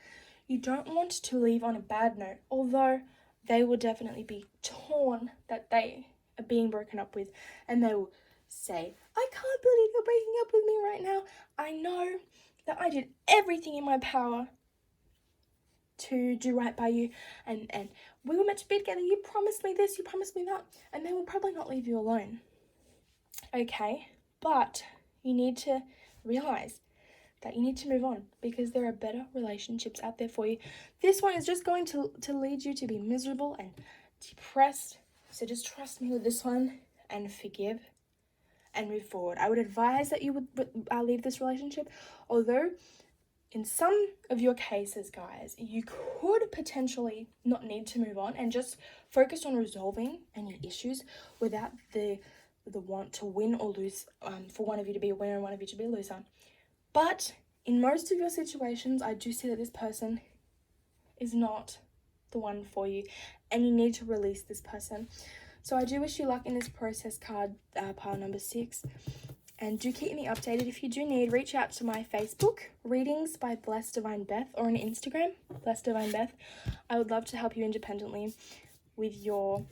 You don't want to leave on a bad note, although they will definitely be torn that they are being broken up with, and they will say, I can't believe you're breaking up with me right now. I know that I did everything in my power to do right by you, and we were meant to be together. You promised me this, you promised me that, and they will probably not leave you alone. Okay, but you need to realize that you need to move on, because there are better relationships out there for you. This one is just going to lead you to be miserable and depressed. So just trust me with this one and forgive and move forward. I would advise that you would leave this relationship, although in some of your cases, guys, you could potentially not need to move on and just focus on resolving any issues without the want to win or lose, for one of you to be a winner and one of you to be a loser. But in most of your situations, I do see that this person is not the one for you, and you need to release this person. So I do wish you luck in this process card, pile number 6. And do keep me updated. If you do need, reach out to my Facebook, Readings by Blessed Divine Beth, or on Instagram, Blessed Divine Beth. I would love to help you independently with your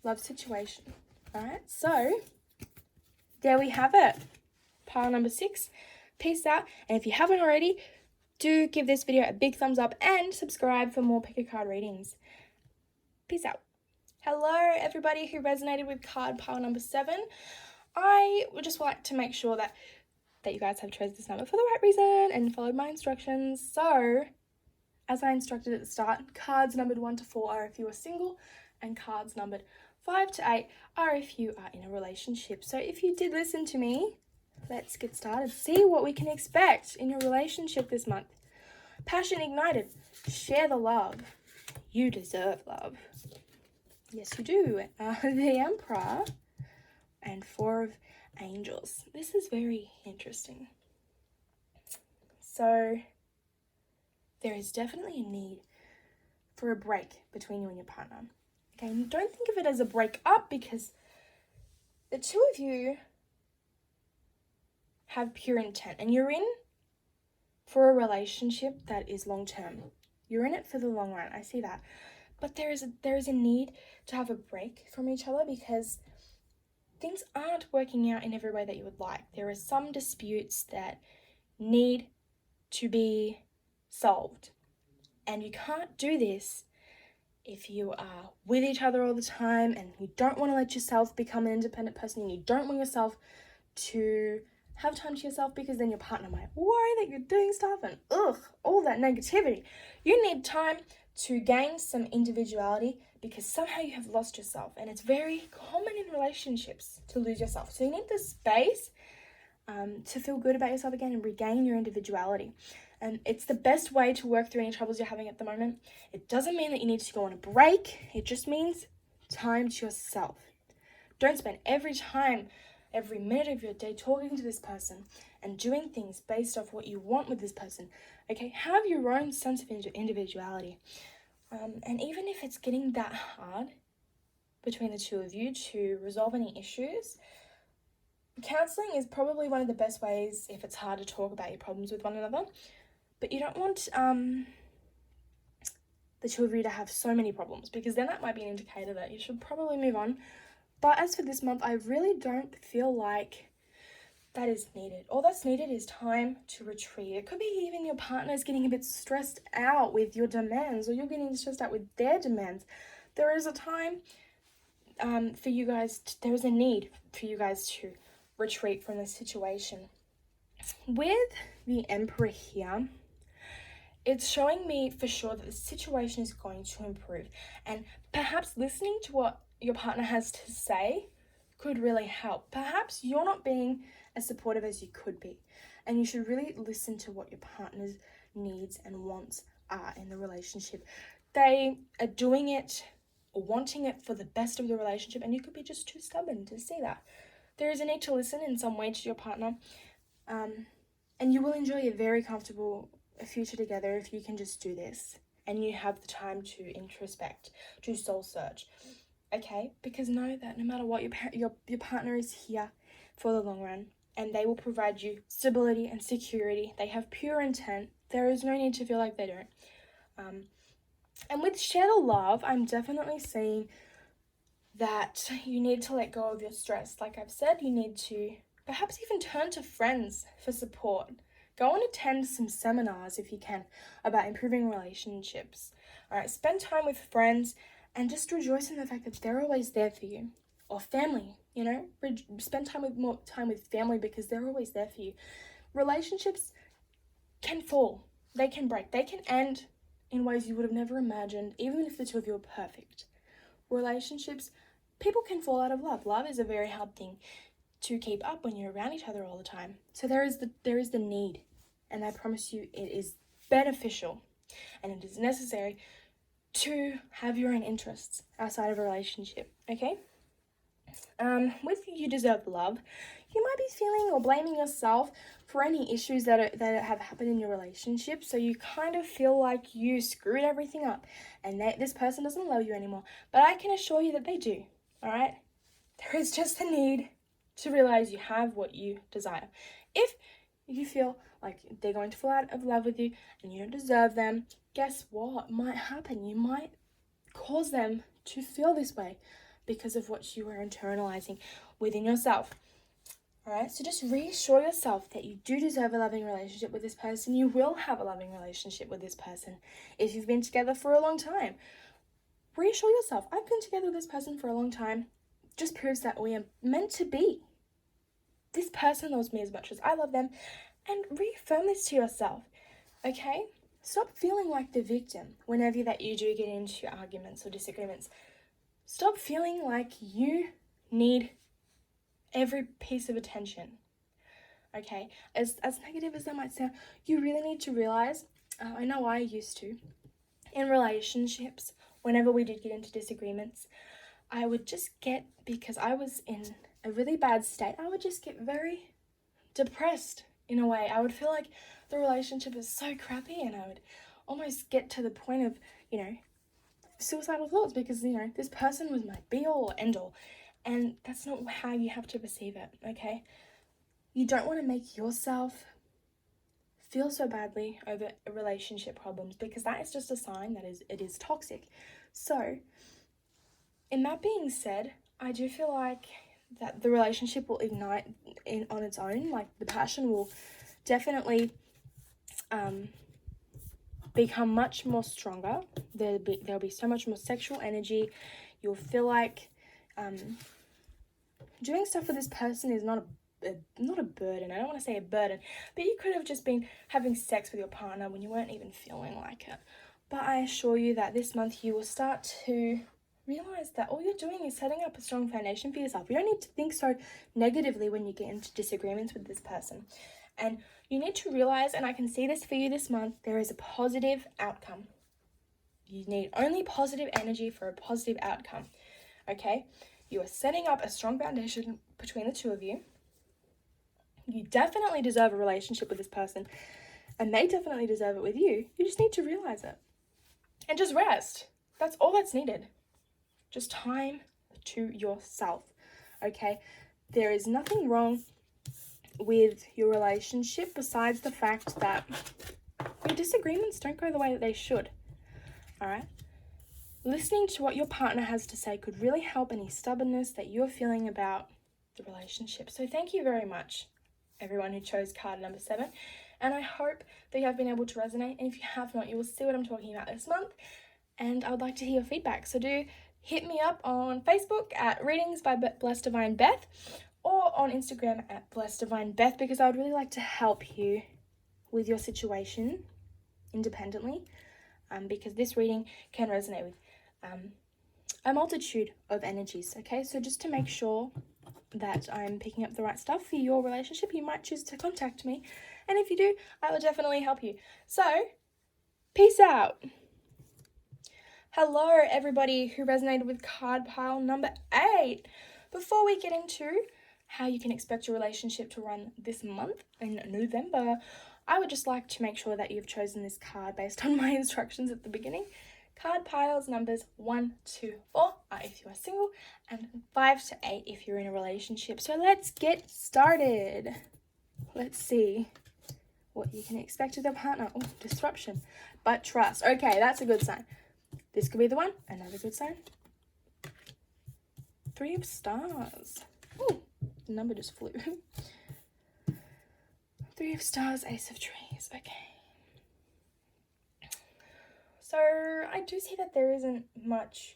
love situation. Alright, so there we have it. Pile number 6. Peace out. And if you haven't already, do give this video a big thumbs up and subscribe for more pick a card readings. Peace out. Hello, everybody who resonated with card pile number 7. I would just like to make sure that you guys have chosen this number for the right reason and followed my instructions. So, as I instructed at the start, cards numbered 1 to 4 are if you are single, and cards numbered 5 to 8 are if you are in a relationship. So if you did listen to me, let's get started. See what we can expect in your relationship this month. Passion ignited. Share the love. You deserve love. Yes, you do. The Emperor and 4 of Angels. This is very interesting. So there is definitely a need for a break between you and your partner. Okay, and don't think of it as a break up, because the two of you have pure intent and you're in for a relationship that is long term. You're in it for the long run. I see that. But there is a need to have a break from each other, because things aren't working out in every way that you would like. There are some disputes that need to be solved. And you can't do this if you are with each other all the time and you don't want to let yourself become an independent person, and you don't want yourself to have time to yourself, because then your partner might worry that you're doing stuff and all that negativity. You need time to gain some individuality, because somehow you have lost yourself, and it's very common in relationships to lose yourself. So you need the space to feel good about yourself again and regain your individuality. And it's the best way to work through any troubles you're having at the moment. It doesn't mean that you need to go on a break. It just means time to yourself. Don't spend every minute of your day talking to this person and doing things based off what you want with this person. Okay, have your own sense of individuality. And even if it's getting that hard between the two of you to resolve any issues, counseling is probably one of the best ways if it's hard to talk about your problems with one another. But you don't want the two of you to have so many problems, because then that might be an indicator that you should probably move on. But as for this month, I really don't feel like that is needed. All that's needed is time to retreat. It could be even your partner's getting a bit stressed out with your demands, or you're getting stressed out with their demands. There is a time for you guys, there is a need for you guys to retreat from this situation. With the Emperor here, it's showing me for sure that the situation is going to improve, and perhaps listening to what your partner has to say could really help. Perhaps you're not being as supportive as you could be, and you should really listen to what your partner's needs and wants are in the relationship. They are doing it or wanting it for the best of the relationship, and you could be just too stubborn to see that. There is a need to listen in some way to your partner, and you will enjoy a very comfortable future together if you can just do this and you have the time to introspect, to soul search. Okay, because know that no matter what, your partner is here for the long run, and they will provide you stability and security. They have pure intent. There is no need to feel like they don't. And with share the love, I'm definitely seeing that you need to let go of your stress. Like I've said, you need to perhaps even turn to friends for support. Go and attend some seminars if you can about improving relationships. All right, spend time with friends and just rejoice in the fact that they're always there for you. Or family, spend more time with family, because they're always there for you. Relationships can fall, they can break, they can end in ways you would have never imagined, even if the two of you are perfect. Relationships, people can fall out of love. Love is a very hard thing to keep up when you're around each other all the time. So there is the need, and I promise you it is beneficial and it is necessary to have your own interests outside of a relationship, okay? With you deserve love, you might be feeling or blaming yourself for any issues that have happened in your relationship. So you kind of feel like you screwed everything up and that this person doesn't love you anymore. But I can assure you that they do, all right? There is just a need to realize you have what you desire. If you feel like they're going to fall out of love with you and you don't deserve them, guess what might happen? You might cause them to feel this way because of what you are internalizing within yourself. All right, so just reassure yourself that you do deserve a loving relationship with this person. You will have a loving relationship with this person if you've been together for a long time. Reassure yourself, I've been together with this person for a long time. Just proves that we are meant to be. This person loves me as much as I love them. And reaffirm this to yourself, okay? Stop feeling like the victim whenever that you do get into arguments or disagreements. Stop feeling like you need every piece of attention, okay? As negative as that might sound, you really need to realize, I know I used to, in relationships, whenever we did get into disagreements, I would just get, because I was in a really bad state, I would just get very depressed in a way. I would feel like the relationship is so crappy, and I would almost get to the point of, suicidal thoughts, because, this person was my be-all or end-all. And that's not how you have to perceive it, okay? You don't want to make yourself feel so badly over relationship problems, because that is just a sign that it is toxic. So, in that being said, I do feel like that the relationship will ignite on its own. Like, the passion will definitely become much more stronger. There'll be so much more sexual energy. You'll feel like doing stuff with this person is not a burden. I don't want to say a burden, but you could have just been having sex with your partner when you weren't even feeling like it. But I assure you that this month you will start to realize that all you're doing is setting up a strong foundation for yourself. You don't need to think so negatively when you get into disagreements with this person. And you need to realize, and I can see this for you this month, there is a positive outcome. You need only positive energy for a positive outcome, okay? You are setting up a strong foundation between the two of you. You definitely deserve a relationship with this person, and they definitely deserve it with you. You just need to realize it. And just rest. That's all that's needed. Just time to yourself, okay? There is nothing wrong with your relationship besides the fact that your disagreements don't go the way that they should, all right? Listening to what your partner has to say could really help any stubbornness that you're feeling about the relationship. So thank you very much, everyone who chose card number 7. And I hope that you have been able to resonate. And if you have not, you will see what I'm talking about this month. And I would like to hear your feedback. So do hit me up on Facebook at Readings by Blessed Divine Beth, or on Instagram at Blessed Divine Beth, because I would really like to help you with your situation independently, because this reading can resonate with a multitude of energies, okay? So just to make sure that I'm picking up the right stuff for your relationship, you might choose to contact me. And if you do, I will definitely help you. So, peace out. Hello, everybody who resonated with card pile number 8. Before we get into how you can expect your relationship to run this month in November, I would just like to make sure that you've chosen this card based on my instructions at the beginning. Card piles numbers 1 to 4 are if you are single, and 5 to 8 if you're in a relationship. So let's get started. Let's see what you can expect with your partner. Oh, disruption, but trust. Okay, that's a good sign. This could be the one. Another good sign. 3 of stars. Oh, the number just flew. 3 of stars, ace of trees. Okay. So I do see that there isn't much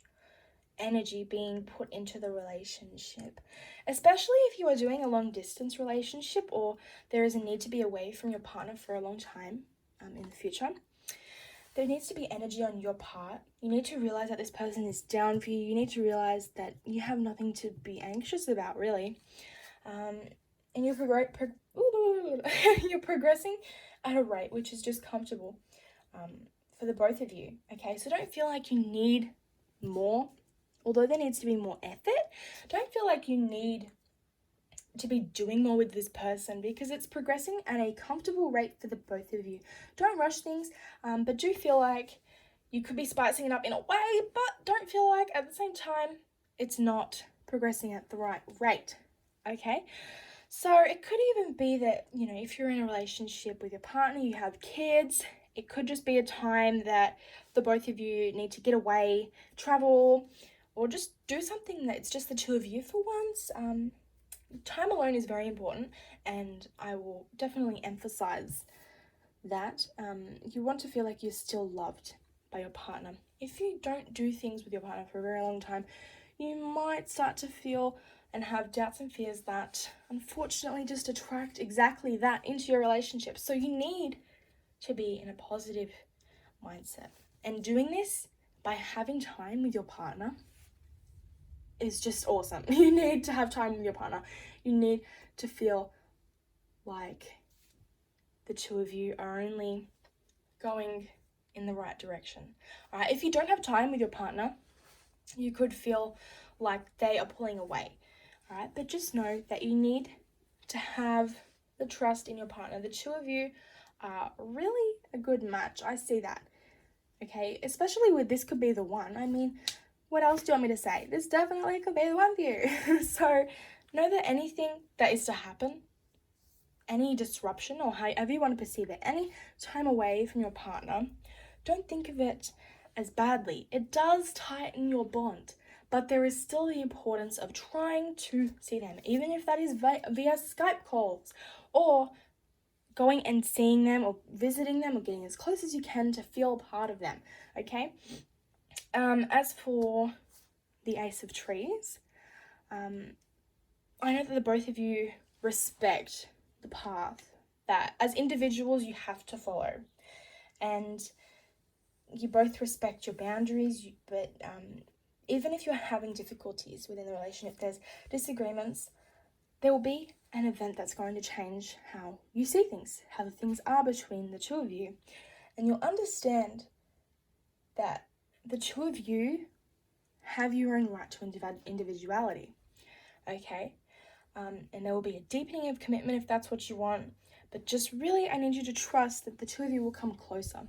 energy being put into the relationship, especially if you are doing a long distance relationship, or there is a need to be away from your partner for a long time in the future. There needs to be energy on your part. You need to realize that this person is down for you. You need to realize that you have nothing to be anxious about, really. And you're progressing at a rate which is just comfortable for the both of you, okay? So don't feel like you need more, although there needs to be more effort. Don't feel like you need to be doing more with this person, because it's progressing at a comfortable rate for the both of you. Don't rush things, but do feel like you could be spicing it up in a way, but don't feel like at the same time it's not progressing at the right rate, okay? So it could even be that, if you're in a relationship with your partner, you have kids, it could just be a time that the both of you need to get away, travel, or just do something that's just the two of you for once. time alone is very important, and I will definitely emphasize that you want to feel like you're still loved by your partner. If you don't do things with your partner for a very long time, you might start to feel and have doubts and fears that unfortunately just attract exactly that into your relationship. So you need to be in a positive mindset. And doing this by having time with your partner is just awesome. You need to have time with your partner. You need to feel like the two of you are only going in the right direction. All right, if you don't have time with your partner, you could feel like they are pulling away. All right, but just know that you need to have the trust in your partner. The two of you are really a good match. I see that. Okay, especially with this could be the one. I mean, what else do you want me to say? This definitely could be the one for you. So know that anything that is to happen, any disruption or however you want to perceive it, any time away from your partner, don't think of it as badly. It does tighten your bond, but there is still the importance of trying to see them, even if that is via Skype calls or going and seeing them or visiting them or getting as close as you can to feel part of them, okay? As for the Ace of Trees, I know that the both of you respect the path that as individuals you have to follow, and you both respect your boundaries, but even if you're having difficulties within the relationship, if there's disagreements, there will be an event that's going to change how you see things, how the things are between the two of you, and you'll understand that the two of you have your own right to individuality, okay? And there will be a deepening of commitment if that's what you want, but just really I need you to trust that the two of you will come closer.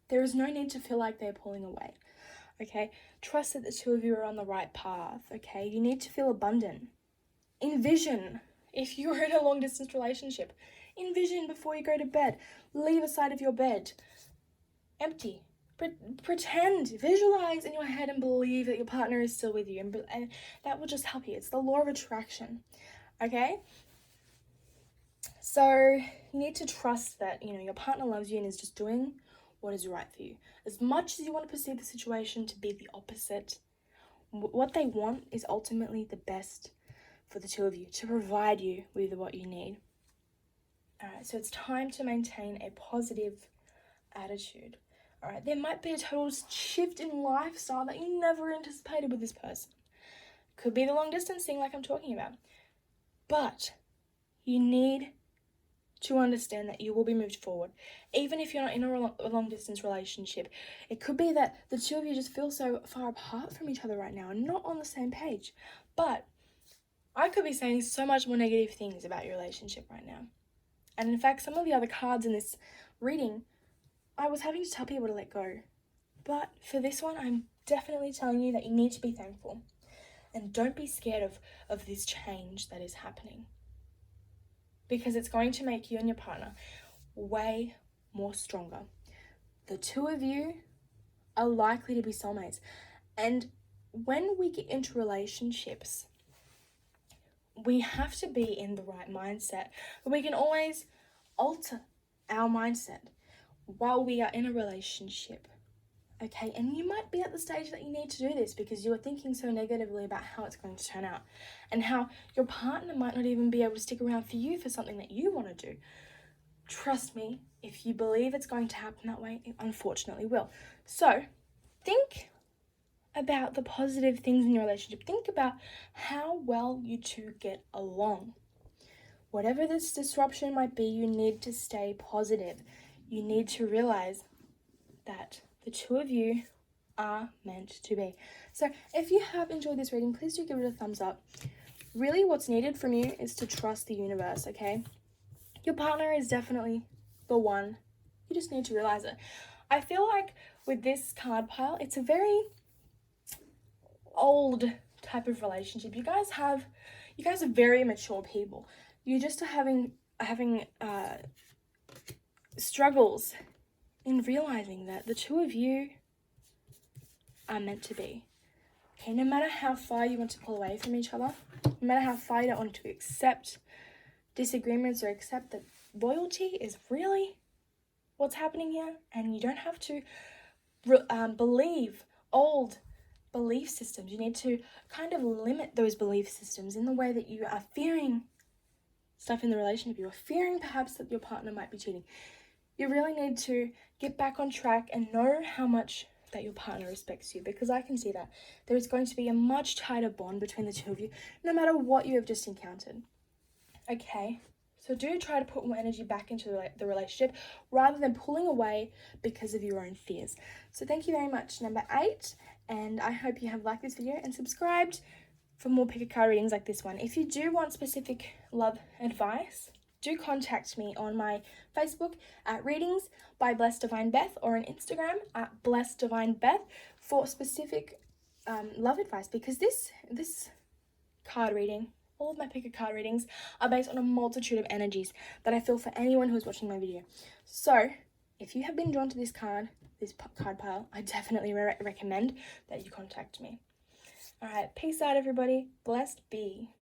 There is no need to feel like they're pulling away, okay? Trust that the two of you are on the right path, okay? You need to feel abundant. Envision, if you're in a long distance relationship, envision before you go to bed. Leave a side of your bed empty. Pretend, visualize in your head and believe that your partner is still with you, and that will just help you. It's the law of attraction, okay? So you need to trust that, your partner loves you and is just doing what is right for you. As much as you want to perceive the situation to be the opposite, what they want is ultimately the best for the two of you, to provide you with what you need. All right, so it's time to maintain a positive attitude. All right, there might be a total shift in lifestyle that you never anticipated with this person. Could be the long distance thing like I'm talking about. But you need to understand that you will be moved forward. Even if you're not in a long distance relationship, it could be that the two of you just feel so far apart from each other right now and not on the same page. But I could be saying so much more negative things about your relationship right now. And in fact, some of the other cards in this reading, I was having to tell people to let go. But for this one, I'm definitely telling you that you need to be thankful. And don't be scared of this change that is happening. Because it's going to make you and your partner way more stronger. The two of you are likely to be soulmates. And when we get into relationships, we have to be in the right mindset. But we can always alter our mindset while we are in a relationship. Okay, and you might be at the stage that you need to do this because you are thinking so negatively about how it's going to turn out and how your partner might not even be able to stick around for you for something that you want to do. Trust me, if you believe it's going to happen that way, it unfortunately will. So, think about the positive things in your relationship. Think about how well you two get along. Whatever this disruption might be, you need to stay positive. You need to realize that the two of you are meant to be. So if you have enjoyed this reading, please do give it a thumbs up. Really what's needed from you is to trust the universe, okay? Your partner is definitely the one. You just need to realize it. I feel like with this card pile, it's a very old type of relationship. You guys are very mature people. You just are having struggles in realizing that the two of you are meant to be. Okay, no matter how far you want to pull away from each other, no matter how far you don't want to accept disagreements or accept that loyalty is really what's happening here, and you don't have to believe old belief systems. You need to kind of limit those belief systems in the way that you are fearing stuff in the relationship. You're fearing perhaps that your partner might be cheating. You really need to get back on track and know how much that your partner respects you, because I can see that there is going to be a much tighter bond between the two of you, no matter what you have just encountered. Okay, so do try to put more energy back into the relationship rather than pulling away because of your own fears. So thank you very much, number 8, and I hope you have liked this video and subscribed for more pick a card readings like this one. If you do want specific love advice, do contact me on my Facebook at Readings by Blessed Divine Beth, or on Instagram at Blessed Divine Beth for specific love advice, because this card reading, all of my pick a card readings are based on a multitude of energies that I feel for anyone who is watching my video. So if you have been drawn to this card pile, I definitely recommend that you contact me. All right, peace out, everybody. Blessed be.